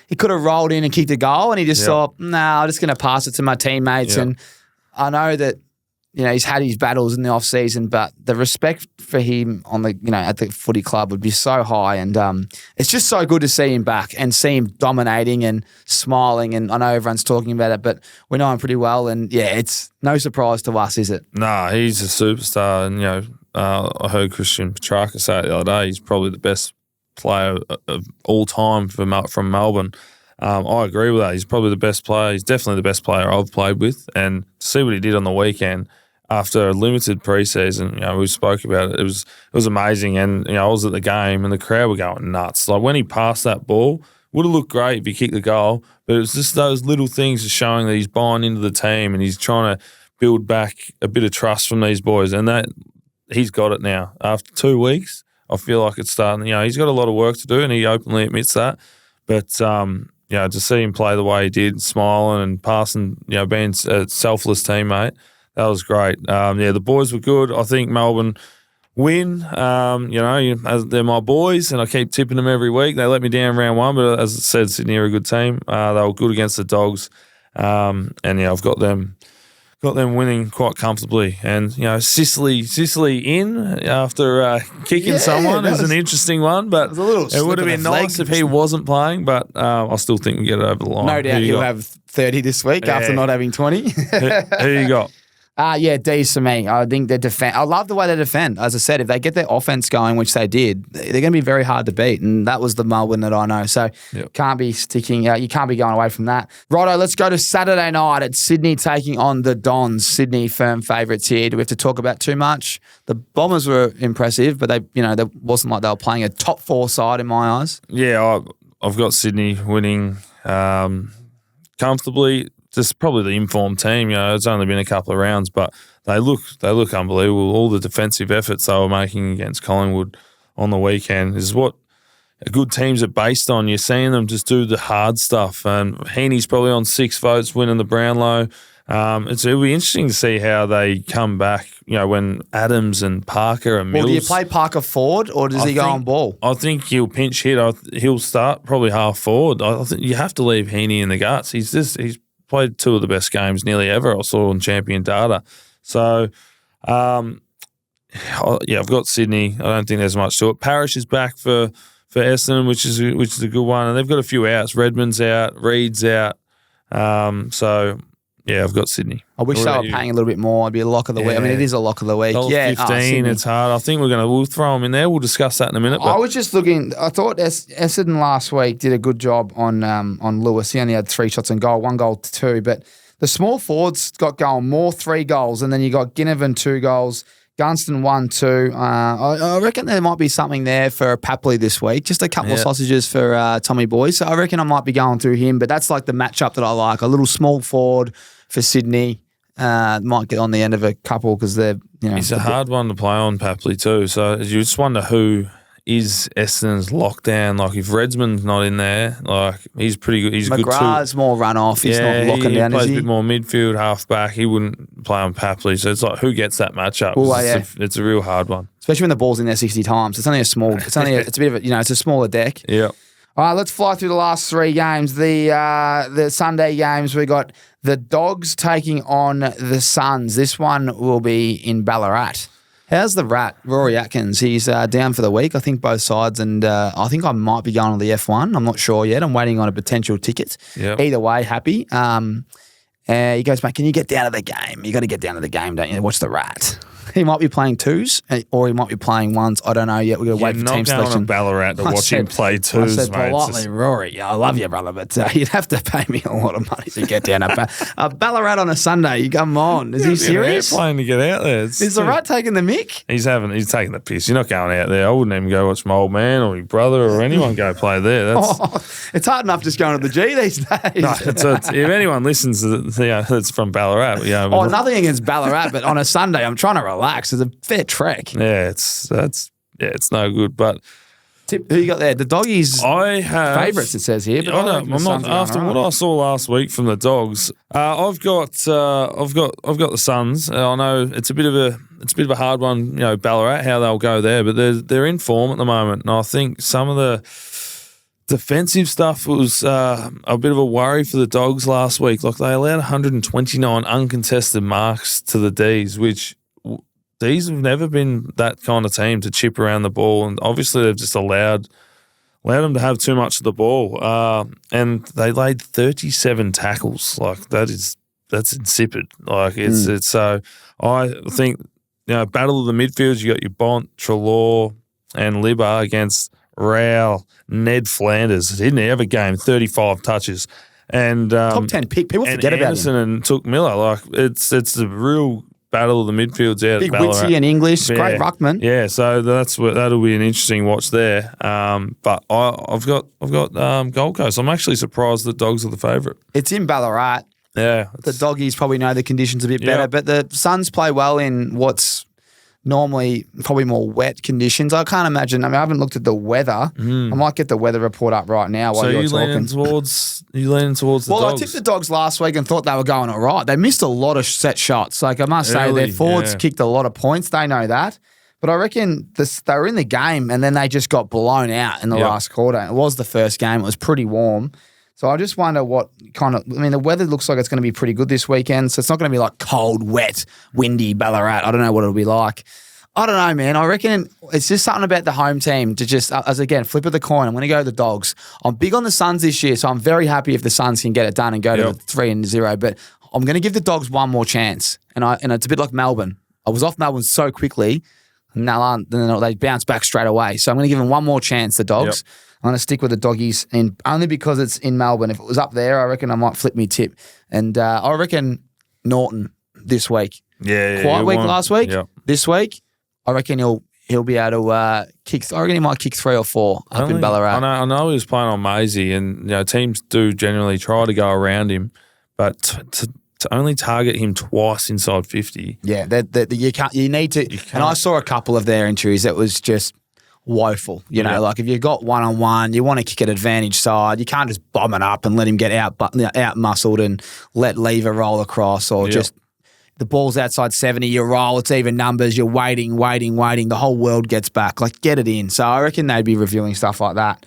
A: he could have rolled in and kicked a goal, and he just thought, I'm just going to pass it to my teammates. And I know that he's had his battles in the off season, but the respect for him on the at the footy club would be so high, and it's just so good to see him back and see him dominating and smiling. And I know everyone's talking about it, but we know him pretty well, and it's no surprise to us, is it?
B: Nah, he's a superstar, and I heard Christian Petrarca say it the other day. He's probably the best player of all time from Melbourne. I agree with that. He's probably the best player. He's definitely the best player I've played with, and to see what he did on the weekend. After a limited preseason, we spoke about it. It was amazing, and I was at the game, and the crowd were going nuts. Like when he passed that ball, would have looked great if he kicked the goal, but it was just those little things showing that he's buying into the team and he's trying to build back a bit of trust from these boys, and that he's got it now. After 2 weeks, I feel like it's starting. He's got a lot of work to do, and he openly admits that. But to see him play the way he did, smiling and passing, being a selfless teammate, that was great. The boys were good. I think Melbourne win. They're my boys, and I keep tipping them every week. They let me down round one, but as I said, Sydney are a good team. They were good against the Dogs, I've got them winning quite comfortably. And Sicily in after kicking someone is an interesting one, but it would have been nice if he wasn't playing. But I still think we get it over the line.
A: No doubt he'll have 30 this week after not having 20.
B: Who you got?
A: D's for me. I think they defend. I love the way they defend. As I said, if they get their offense going, which they did, they're going to be very hard to beat. And that was the Melbourne that I know. So can't be sticking. You can't be going away from that. Righto, let's go to Saturday night at Sydney taking on the Dons. Sydney firm favourites here. Do we have to talk about too much? The Bombers were impressive, but they wasn't like they were playing a top 4 side in my eyes.
B: Yeah, I've got Sydney winning comfortably. Just probably the informed team. It's only been a couple of rounds, but they look unbelievable. All the defensive efforts they were making against Collingwood on the weekend is what good teams are based on. You're seeing them just do the hard stuff. And Heaney's probably on 6 votes, winning the Brownlow. It'll be interesting to see how they come back. When Adams and Parker and Mills.
A: Well, do you play Parker forward or does he go on ball?
B: I think he'll pinch hit. He'll start probably half forward. I think you have to leave Heaney in the guts. He's played 2 of the best games nearly ever I saw on Champion Data. So, I've got Sydney. I don't think there's much to it. Parrish is back for Essendon, which is a good one. And they've got a few outs. Redmond's out. Reed's out. I've got Sydney.
A: I wish they were paying a little bit more. It'd be a lock of the week. I mean, it is a lock of the week.
B: $15, it's hard. I think we'll throw them in there. We'll discuss that in a minute.
A: I was just looking. I thought Essendon last week did a good job on Lewis. He only had 3 shots on goal, 1 goal to 2. But the small forwards got going more, 3 goals. And then you got Ginnivan, 2 goals. Gunston 1, 2. I reckon there might be something there for Papley this week. Just a couple of sausages for Tommy Boy. So I reckon I might be going through him. But that's like the matchup that I like. A little small forward for Sydney. Might get on the end of a couple because they're,
B: It's a hard one to play on, Papley, too. So you just wonder who is Essendon's lockdown. Like, if Redsman's not in there, he's pretty good. He's
A: McGrath's more run-off. He's not locking down,
B: he plays a bit more midfield, half-back. He wouldn't play on Papley. So it's like, who gets that matchup? It's a real hard one.
A: Especially when the ball's in there 60 times. It's only a small, it's a bit of it's a smaller deck.
B: Yeah.
A: All right, let's fly through the last 3 games. The Sunday games, we got the Dogs taking on the Suns. This one will be in Ballarat. How's the Rat, Rory Atkins? He's down for the week, I think, both sides, and I think I might be going on the F1. I'm not sure yet. I'm waiting on a potential ticket.
B: Yep.
A: Either way, happy. He goes, mate, can you get down to the game? You got to get down to the game, don't you? Watch the Rat. He might be playing 2s, or he might be playing 1s. I don't know yet. We're going to wait for team selection.
B: You're not going to Ballarat to watch him play 2s,
A: I said
B: mate.
A: politely, Rory, I love you, brother, but you'd have to pay me a lot of money to get down to Ballarat on a Sunday. You come on. Is he serious?
B: Playing to get out there.
A: Is the Rat taking the mick?
B: He's taking the piss. You're not going out there. I wouldn't even go watch my old man or my brother or anyone go play there.
A: It's hard enough just going to the G these days.
B: No, if anyone listens, it's from Ballarat.
A: Nothing against Ballarat, but on a Sunday, I'm trying to relax. It's a fair trek.
B: Yeah, it's no good. But
A: who you got there? The Doggies.
B: I have
A: favourites. It says here. But
B: I'm not after what I saw last week from the Dogs. I've got the Suns. I know it's a bit of a hard one. Ballarat, how they'll go there, but they're in form at the moment, and I think some of the defensive stuff was a bit of a worry for the Dogs last week. Like, they allowed 129 uncontested marks to the Ds, which D's have never been that kind of team to chip around the ball, and obviously they've just allowed them to have too much of the ball. And they laid 37 tackles. Like, that's insipid. Like, it's so. I think battle of the midfields. You got your Bont, Treloar, and Libba against Rowell, Ned Flanders. Didn't he have a game? 35 touches. And
A: top 10 pick. People forget about
B: Anderson
A: him.
B: And Took Miller. Like, it's a real battle of the midfields out.
A: Big
B: at Ballarat.
A: witsy and English,
B: Yeah.
A: great ruckman.
B: Yeah, so that'll be an interesting watch there. But I've got Gold Coast. I'm actually surprised that Dogs are the favourite.
A: It's in Ballarat.
B: Yeah,
A: The Doggies probably know the conditions a bit better, but the Suns play well in what's normally probably more wet conditions. I can't imagine. I mean, I haven't looked at the weather. I might get the weather report up right now while
B: so
A: you're
B: you
A: talking.
B: leaning towards the Dogs?
A: Well, I tipped the Dogs last week and thought they were going all right. They missed a lot of set shots. Like I must say, their forwards kicked a lot of points. They know that. But I reckon they were in the game and then they just got blown out in the last quarter. It was the first game. It was pretty warm. So I just wonder what kind of – I mean, the weather looks like it's going to be pretty good this weekend. So it's not going to be like cold, wet, windy Ballarat. I don't know what it'll be like. I don't know, man. I reckon it's just something about the home team to just, as again, flip of the coin. I'm going to go the Dogs. I'm big on the Suns this year, so I'm very happy if the Suns can get it done and go to the 3-0. But I'm going to give the Dogs one more chance. And it's a bit like Melbourne. I was off Melbourne so quickly, and then they bounced back straight away. So I'm going to give them one more chance, the Dogs. Yep. I'm going to stick with the Doggies, and only because it's in Melbourne. If it was up there, I reckon I might flip me tip. And I reckon Norton this week. Quiet week last week. Yep. This week, I reckon he'll be able to kick. I reckon he might kick 3 or 4 up in Ballarat.
B: I know he was playing on Maisie, and teams do generally try to go around him, but to only target him twice inside 50.
A: Yeah, you can't. You need to. And I saw a couple of their injuries that was just woeful. Like if you've got 1-on-1, you want to kick an advantage side. You can't just bomb it up and let him get out muscled and let Lever roll across or just. The ball's outside 70, you roll, it's even numbers, you're waiting. The whole world gets back. Like, get it in. So I reckon they'd be reviewing stuff like that.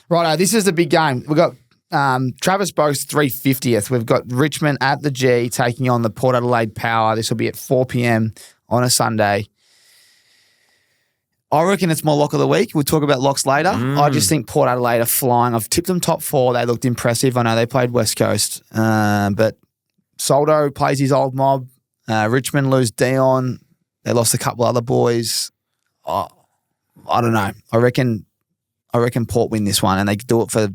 A: Righto, this is the big game. We've got Travis Boak's 350th. We've got Richmond at the G taking on the Port Adelaide Power. This will be at 4 p.m. on a Sunday. I reckon it's my lock of the week. We'll talk about locks later. I just think Port Adelaide are flying. I've tipped them top 4. They looked impressive. I know they played West Coast. But Soldo plays his old mob. Richmond lose Dion. They lost a couple other boys. I don't know. I reckon Port win this one, and they do it for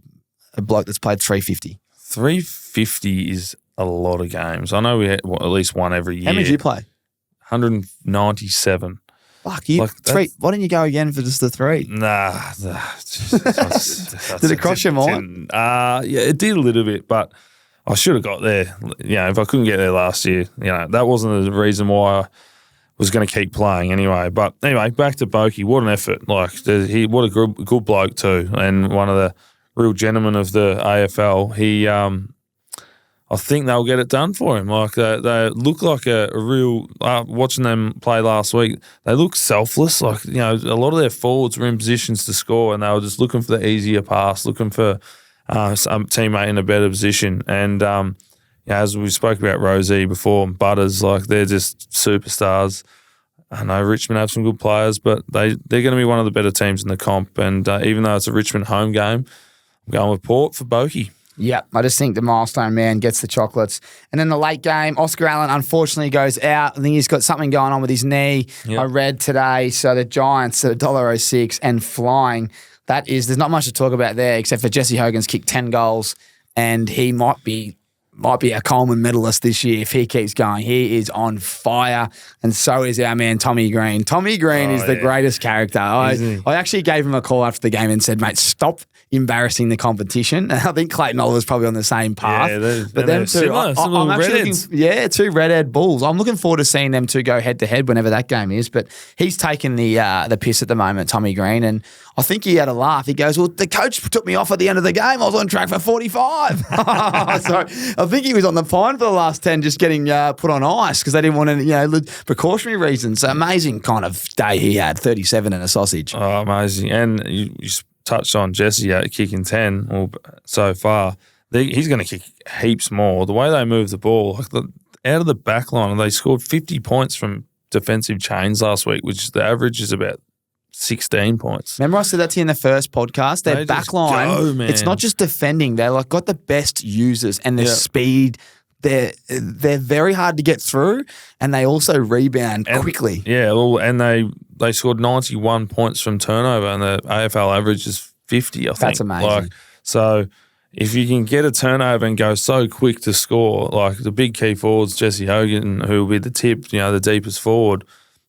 A: a bloke that's played 350.
B: 350 is a lot of games. I know we had at least one every year.
A: How many did you play?
B: 197.
A: Fuck you. Three. Why didn't you go again for just the 3?
B: Nah.
A: Did it cross your mind?
B: Yeah, it did a little bit, but I should have got there. If I couldn't get there last year, that wasn't the reason why I was going to keep playing anyway. But anyway, back to Boakey. What an effort. What a good bloke too, and one of the real gentlemen of the AFL. I think they'll get it done for him. They look like a real, watching them play last week, they look selfless. A lot of their forwards were in positions to score and they were just looking for the easier pass, looking for some teammate in a better position. And as we spoke about Rosie before, Butters, they're just superstars. I know Richmond have some good players, but they're going to be one of the better teams in the comp. And even though it's a Richmond home game, I'm going with Port for Boakey.
A: Yeah, I just think the milestone man gets the chocolates. And then the late game, Oscar Allen unfortunately goes out. I think he's got something going on with his knee. Yep. I read today. So the Giants at $1.06 and flying. There's not much to talk about there except for Jesse Hogan's kicked 10 goals and he might be a Coleman medalist this year if he keeps going. He is on fire, and so is our man Tommy Green. Tommy Green is the greatest character. I actually gave him a call after the game and said, mate, stop embarrassing the competition. And I think Clayton Oliver's probably on the same path.
B: Yeah,
A: but them two, I'm actually looking, 2 redhead bulls. I'm looking forward to seeing them two go head to head whenever that game is. But he's taking the piss at the moment, Tommy Green, and I think he had a laugh. He goes, well, the coach took me off at the end of the game. I was on track for 45. So I think he was on the fine for the last 10 just getting put on ice because they didn't want any precautionary reasons. So amazing kind of day he had, 37 and a sausage.
B: Oh, amazing. And you touched on Jesse kicking 10 so far. He's going to kick heaps more. The way they move the ball, out of the back line, they scored 50 points from defensive chains last week, which the average is about 16 points.
A: Remember I said that to you in the first podcast? Their back line, it's not just defending. They're got the best users and the speed. They're very hard to get through and they also rebound quickly.
B: Yeah, and they scored 91 points from turnover and the AFL average is 50, I think.
A: That's amazing.
B: if you can get a turnover and go so quick to score, like the big key forwards, Jesse Hogan, who will be the tip, the deepest forward,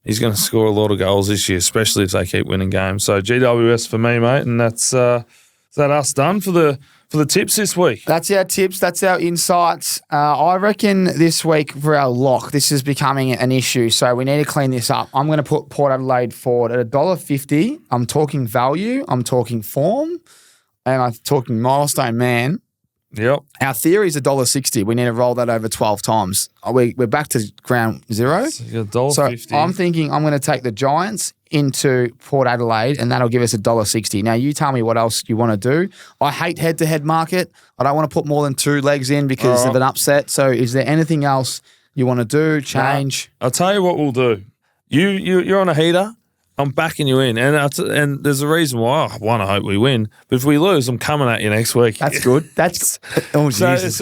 B: he's going to score a lot of goals this year, especially if they keep winning games. So GWS for me, mate, and that's is that us done for the tips this week.
A: That's our tips. That's our insights. I reckon this week for our lock, this is becoming an issue, so we need to clean this up. I'm going to put Port Adelaide forward at $1.50. I'm talking value. I'm talking form. And I'm talking milestone man.
B: Yep.
A: Our theory is $1.60. We need to roll that over 12 times. We're back to ground zero.
B: So $1.50.
A: So I'm thinking I'm going to take the Giants into Port Adelaide, and that'll give us $1.60. Now, you tell me what else you want to do. I hate head-to-head market. I don't want to put more than 2 legs in because of an upset. So is there anything else you want to do, change?
B: I'll tell you what we'll do. You're on a heater. I'm backing you in, and there's a reason why. One, I hope we win, but if we lose, I'm coming at you next week.
A: That's good. That's
B: so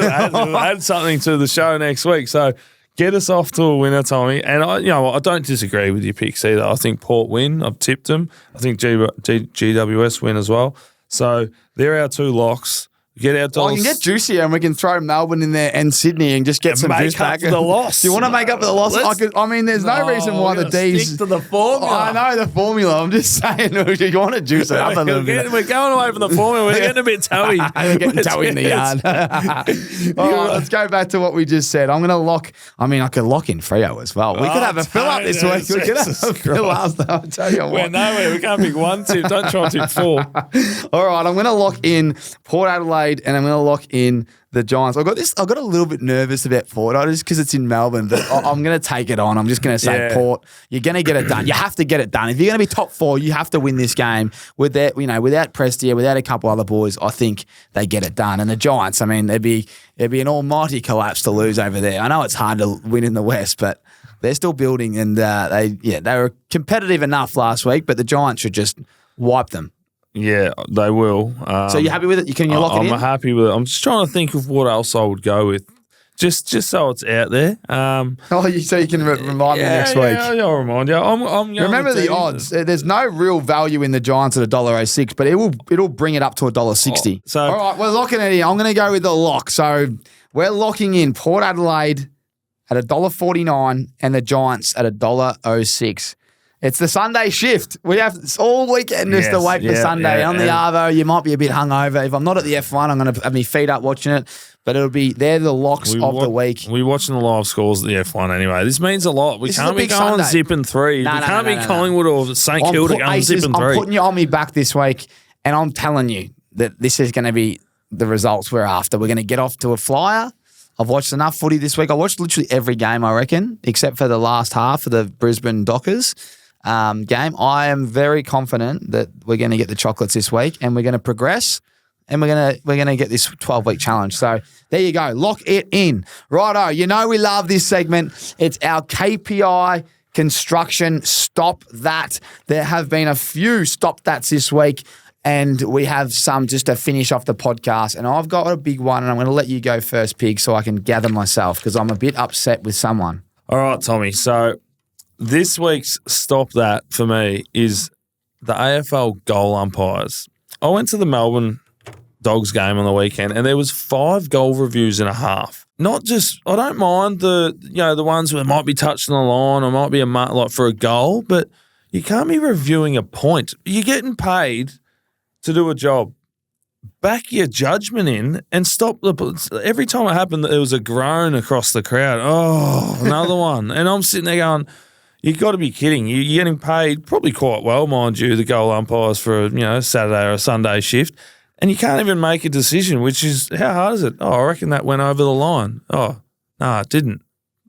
B: add something to the show next week. So get us off to a winner, Tommy. And I don't disagree with your picks either. I think Port win. I've tipped them. I think GWS win as well. So they're our 2 locks. Get our dollars.
A: I can get juicier and we can throw Melbourne in there and Sydney and just get some juice back.
B: Make up for the loss.
A: Do you want to make up for the loss? There's no reason why the D's...
B: Stick to the formula.
A: I know the formula. I'm just saying, you want to juice it up a little bit.
B: We're going away from the formula. We're getting a bit toey.
A: We're getting toey in the yard. All right, let's go back to what we just said. I'm going to lock... I could lock in Freo as well. We could have a fill-up this week. We could have a fill-up. I'll tell you what.
B: We're nowhere. We can't pick 1 tip. Don't try and tip 4.
A: All right, I'm going to lock in Port Adelaide and I'm going to lock in the Giants. I got a little bit nervous about Port, just because it's in Melbourne, but I'm going to take it on. I'm just going to say Port. You're going to get it done. You have to get it done. If you're going to be top 4, you have to win this game. Without Prestia, without a couple other boys, I think they get it done. And the Giants, there'd be an almighty collapse to lose over there. I know it's hard to win in the West, but they're still building, and they were competitive enough last week, but the Giants should just wipe them.
B: Yeah, they will.
A: So you're happy with it? Can you lock it in?
B: I'm happy with it. I'm just trying to think of what else I would go with, just so it's out there.
A: So you can remind me next week.
B: Yeah, I'll remind you. I'm
A: remember the odds. There's no real value in the Giants at $1.06, but it'll bring it up to $1.60. All right, we're locking it in. I'm going to go with the lock. So we're locking in Port Adelaide at $1.49 and the Giants at $1.06. It's the Sunday shift. We have all weekend just to wait for Sunday. On the Arvo, you might be a bit hungover. If I'm not at the F1, I'm going to have my feet up watching it. But they're the locks of the week.
B: We're watching the live scores at the F1 anyway. This means a lot. We can't be going zipping 3. We can't be Collingwood or St Kilda going zipping 3.
A: I'm putting you on me back this week, and I'm telling you that this is going to be the results we're after. We're going to get off to a flyer. I've watched enough footy this week. I watched literally every game, I reckon, except for the last half of the Brisbane Dockers game. I am very confident that we're going to get the chocolates this week, and we're going to progress, and we're going to get this 12-week challenge. So there you go. Lock it in. Righto. You know we love this segment. It's our KPI Construction Stop That. There have been a few Stop That's this week, and we have some just to finish off the podcast. And I've got a big one, and I'm going to let you go first, Pig, so I can gather myself because I'm a bit upset with someone.
B: All right, Tommy. So this week's Stop That for me is the AFL goal umpires. I went to the Melbourne Dogs game on the weekend, and there was 5 goal reviews and a half. Not just, I don't mind the ones where it might be touching the line or might be a mark like for a goal, but you can't be reviewing a point. You're getting paid to do a job. Back your judgment in and stop every time it happened, there was a groan across the crowd. Oh, another one. And I'm sitting there going, you've got to be kidding. You're getting paid probably quite well, mind you, the goal umpires for a Saturday or a Sunday shift, and you can't even make a decision, which is, how hard is it? Oh, I reckon that went over the line. Oh, no, it didn't.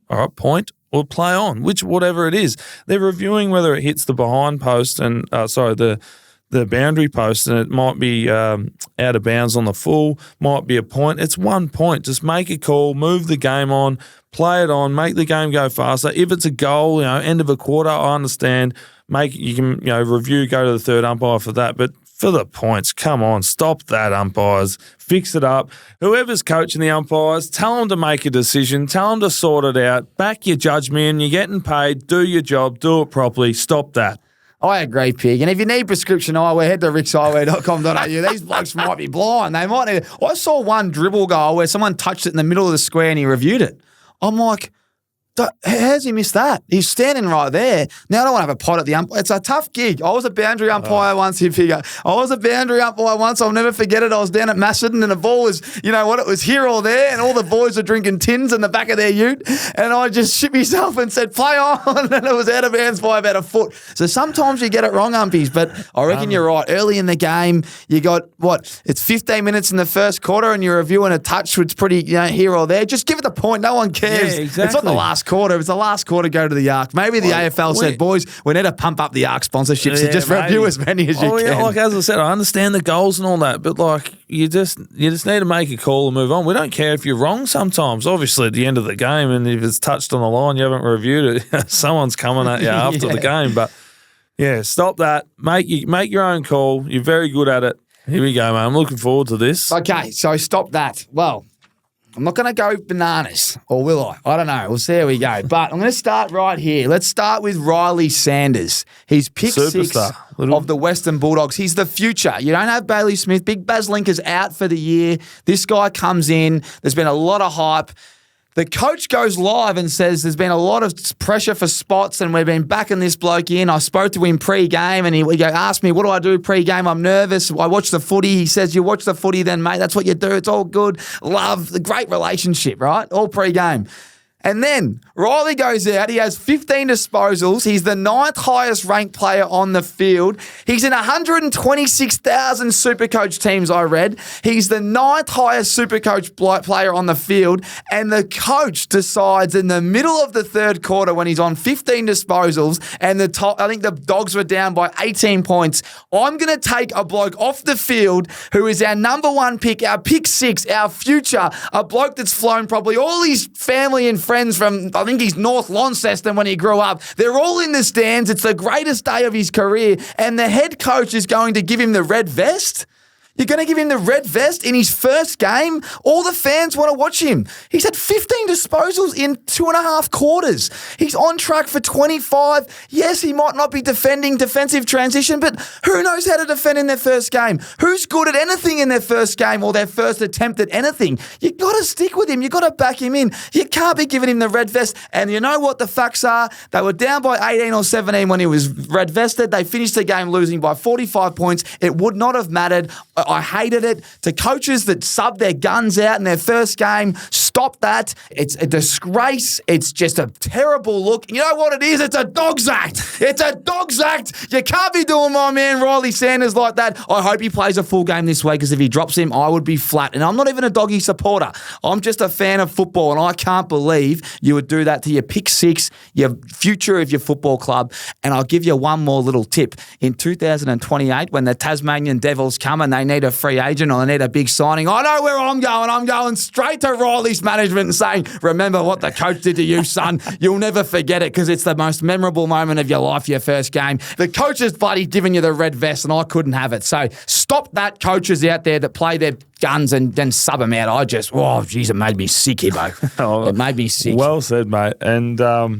B: All right, point or play on, whatever it is. They're reviewing whether it hits the behind post and, the boundary post, and it might be out of bounds on the full, might be a point. It's 1 point. Just make a call, move the game on, play it on, make the game go faster. If it's a goal, end of a quarter, I understand. You can review, go to the third umpire for that. But for the points, come on, stop that, umpires. Fix it up. Whoever's coaching the umpires, tell them to make a decision. Tell them to sort it out. Back your judgment. You're getting paid. Do your job. Do it properly. Stop that.
A: I agree, Pig. And if you need prescription eyewear, head to rixeyewear.com.au. These blokes might be blind. They might need. I saw one dribble goal where someone touched it in the middle of the square and he reviewed it. I'm like, how's he missed that? He's standing right there. Now I don't want to have a pot at the umpire. It's a tough gig. I was a boundary umpire once, here, Figure. I was a boundary umpire once. I'll never forget it. I was down at Macedon and the ball was, you know what, it was here or there and all the boys were drinking tins in the back of their ute and I just shit myself and said, play on, and it was out of bounds by about a foot. So sometimes you get it wrong, umpies, but I reckon you're right. Early in the game, you got, it's 15 minutes in the first quarter and you're reviewing a touch which pretty, here or there. Just give it the point. No one cares. Yeah, exactly. It's not the last quarter. It was the last quarter, go to the ARC. Maybe the AFL said, boys, we need to pump up the ARC sponsorships and just review as many as you can.
B: Yeah, like as I said, I understand the goals and all that, but like you just need to make a call and move on. We don't care if you're wrong sometimes. Obviously, at the end of the game, and if it's touched on the line, you haven't reviewed it, someone's coming at you after the game. But yeah, stop that. Make your own call. You're very good at it. Here we go, mate. I'm looking forward to this.
A: Okay, so stop that. Well, I'm not going to go bananas, or will I? I don't know. We'll see how we go. But I'm going to start right here. Let's start with Riley Sanders. He's pick
B: Superstar.
A: 6 of the Western Bulldogs. He's the future. You don't have Bailey Smith. Big Baz Linker's out for the year. This guy comes in. There's been a lot of hype. The coach goes live and says there's been a lot of pressure for spots and we've been backing this bloke in. I spoke to him pre-game and he asked me, what do I do pre-game? I'm nervous. I watch the footy. He says, you watch the footy then, mate. That's what you do. It's all good. Love, the great relationship, right? All pre-game. And then Riley goes out. He has 15 disposals. He's the 9th highest ranked player on the field. He's in 126,000 Supercoach teams, I read. He's the 9th highest Supercoach player on the field. And the coach decides in the middle of the third quarter when he's on 15 disposals and I think the Dogs were down by 18 points, I'm going to take a bloke off the field who is our number 1 pick, our pick 6, our future, a bloke that's flown probably all his family and friends from, I think he's North Launceston when he grew up. They're all in the stands. It's the greatest day of his career. And the head coach is going to give him the red vest. You're going to give him the red vest in his first game? All the fans want to watch him. He's had 15 disposals in 2.5 quarters. He's on track for 25. Yes, he might not be defending defensive transition, but who knows how to defend in their first game? Who's good at anything in their first game or their first attempt at anything? You got to stick with him. You got to back him in. You can't be giving him the red vest. And you know what the facts are? They were down by 18 or 17 when he was red vested. They finished the game losing by 45 points. It would not have mattered. I hated it. To coaches that sub their guns out in their first game, stop that. It's a disgrace. It's just a terrible look. You know what it is? It's a dog's act. It's a dog's act. You can't be doing my man Riley Sanders like that. I hope he plays a full game this week because if he drops him, I would be flat. And I'm not even a doggy supporter. I'm just a fan of football and I can't believe you would do that to your pick 6, your future of your football club. And I'll give you one more little tip. In 2028, when the Tasmanian Devils come and they need a free agent or they need a big signing, I know where I'm going. I'm going straight to Riley's management and saying, remember what the coach did to you, son. You'll never forget it because it's the most memorable moment of your life, your first game. The coach is bloody giving you the red vest and I couldn't have it. So stop that, coaches out there that play their guns and then sub them out. It made me sick, Ibo. It made me sick.
B: Well said, mate. And as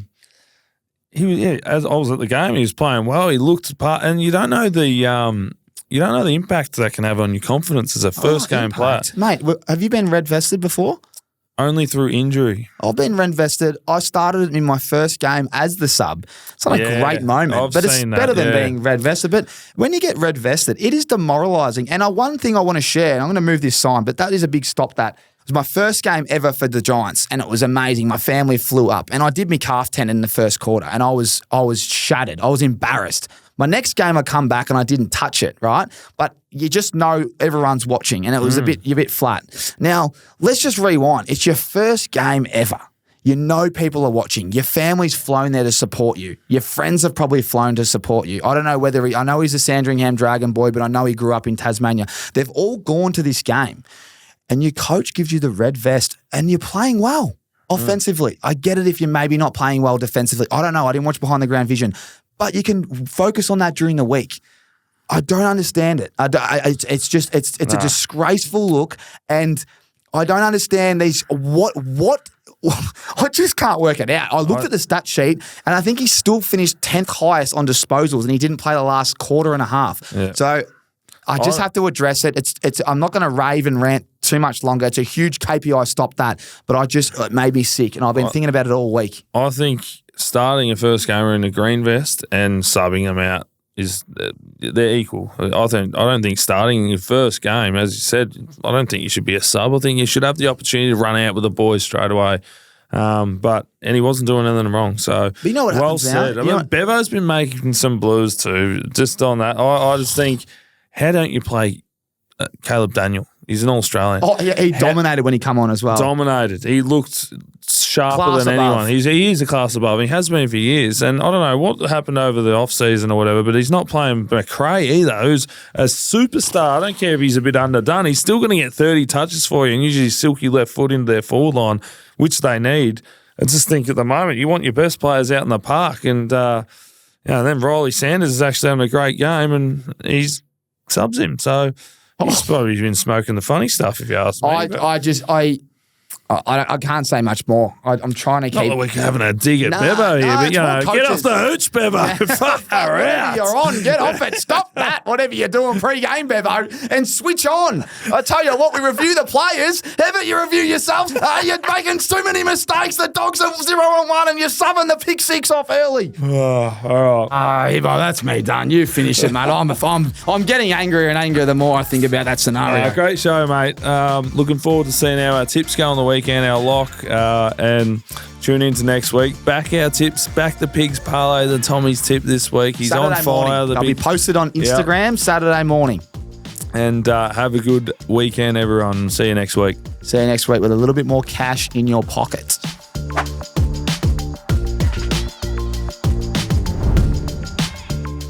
B: I was at the game, he was playing well. He looked part, and you don't know the impact that can have on your confidence as a first game player.
A: Mate, have you been red vested before?
B: Only through injury.
A: I've been red vested. I started in my first game as the sub. It's not a great moment, but it's better than being red vested. But when you get red vested, it is demoralising. And one thing I want to share, and I'm going to move this sign, but that is a big stop that. It was my first game ever for the Giants, and it was amazing. My family flew up, and I did my calf tendon in the first quarter, and I was shattered. I was embarrassed. My next game, I come back and I didn't touch it, right? But you just know everyone's watching, and it was you're a bit flat. Now, let's just rewind. It's your first game ever. You know people are watching. Your family's flown there to support you. Your friends have probably flown to support you. I don't know whether I know he's a Sandringham Dragon boy, but I know he grew up in Tasmania. They've all gone to this game, and your coach gives you the red vest, and you're playing well offensively. I get it if you're maybe not playing well defensively. I don't know. I didn't watch behind the ground vision. But you can focus on that during the week. I don't understand it. It's a disgraceful look, and I don't understand these. What I just can't work it out. I looked at the stat sheet, and I think he still finished 10th highest on disposals, and he didn't play the last quarter and a half.
B: Yeah.
A: So I just have to address it. I'm not going to rave and rant too much longer. It's a huge KPI, stop that. But it made me sick, and I've been thinking about it all week.
B: I think starting a first gamer in a green vest and subbing them out they're equal. I don't think starting your first game, as you said, I don't think you should be a sub. I think you should have the opportunity to run out with the boys straight away. And he wasn't doing anything wrong. So
A: but you know what
B: well said.
A: Now?
B: Bevo's been making some blues too. Just on that, I just think, how don't you play Caleb Daniel? He's an All-Australian.
A: Oh, yeah, he dominated when he come on as well.
B: Dominated. He looked sharper
A: Class
B: than
A: above.
B: anyone. He is a class above. He has been for years. And I don't know what happened over the off-season or whatever, but he's not playing McRae either, who's a superstar. I don't care if he's a bit underdone. He's still going to get 30 touches for you and usually silky left foot into their forward line, which they need. I just think at the moment you want your best players out in the park. And then Riley Sanders is actually having a great game and he's subs him. So he's probably been smoking the funny stuff, if you ask me.
A: I can't say much more. I'm trying to keep.
B: Not that we're having a dig at Bevo here, but get off the hooch, Bevo. Far out.
A: You're on. Get off it. Stop that. Whatever you're doing pre-game, Bevo, and switch on. I tell you what, we review the players. How about you review yourself? You're making too many mistakes. The Dogs are 0-1, and you're subbing the pick six off early.
B: All right.
A: Evo, that's me done. You finish it, mate. I'm getting angrier and angrier the more I think about that scenario.
B: Great show, mate. Looking forward to seeing how our tips go on the weekend, our lock, and tune into next week. Back our tips, back the pigs parlay, the Tommy's tip this week. He's
A: Saturday
B: on fire.
A: They'll be posted on Instagram Saturday morning.
B: And have a good weekend, everyone. See you next week.
A: See you next week with a little bit more cash in your pocket.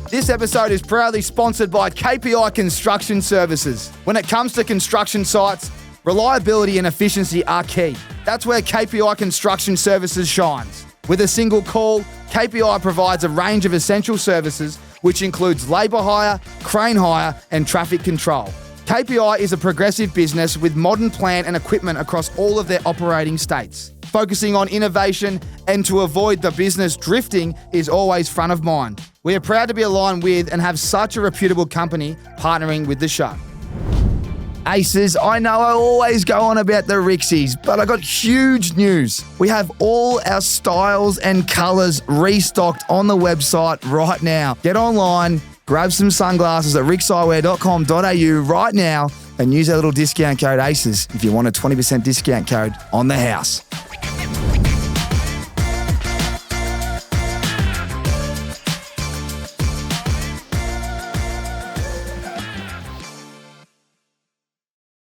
A: This episode is proudly sponsored by KPI Construction Services. When it comes to construction sites, reliability and efficiency are key. That's where KPI Construction Services shines. With a single call, KPI provides a range of essential services, which includes labour hire, crane hire, and traffic control. KPI is a progressive business with modern plant and equipment across all of their operating states. Focusing on innovation and to avoid the business drifting is always front of mind. We are proud to be aligned with and have such a reputable company partnering with the show. Aces, I know I always go on about the RIXXs, but I got huge news. We have all our styles and colours restocked on the website right now. Get online, grab some sunglasses at rixxeyewear.com.au right now and use our little discount code ACES if you want a 20% discount code on the house.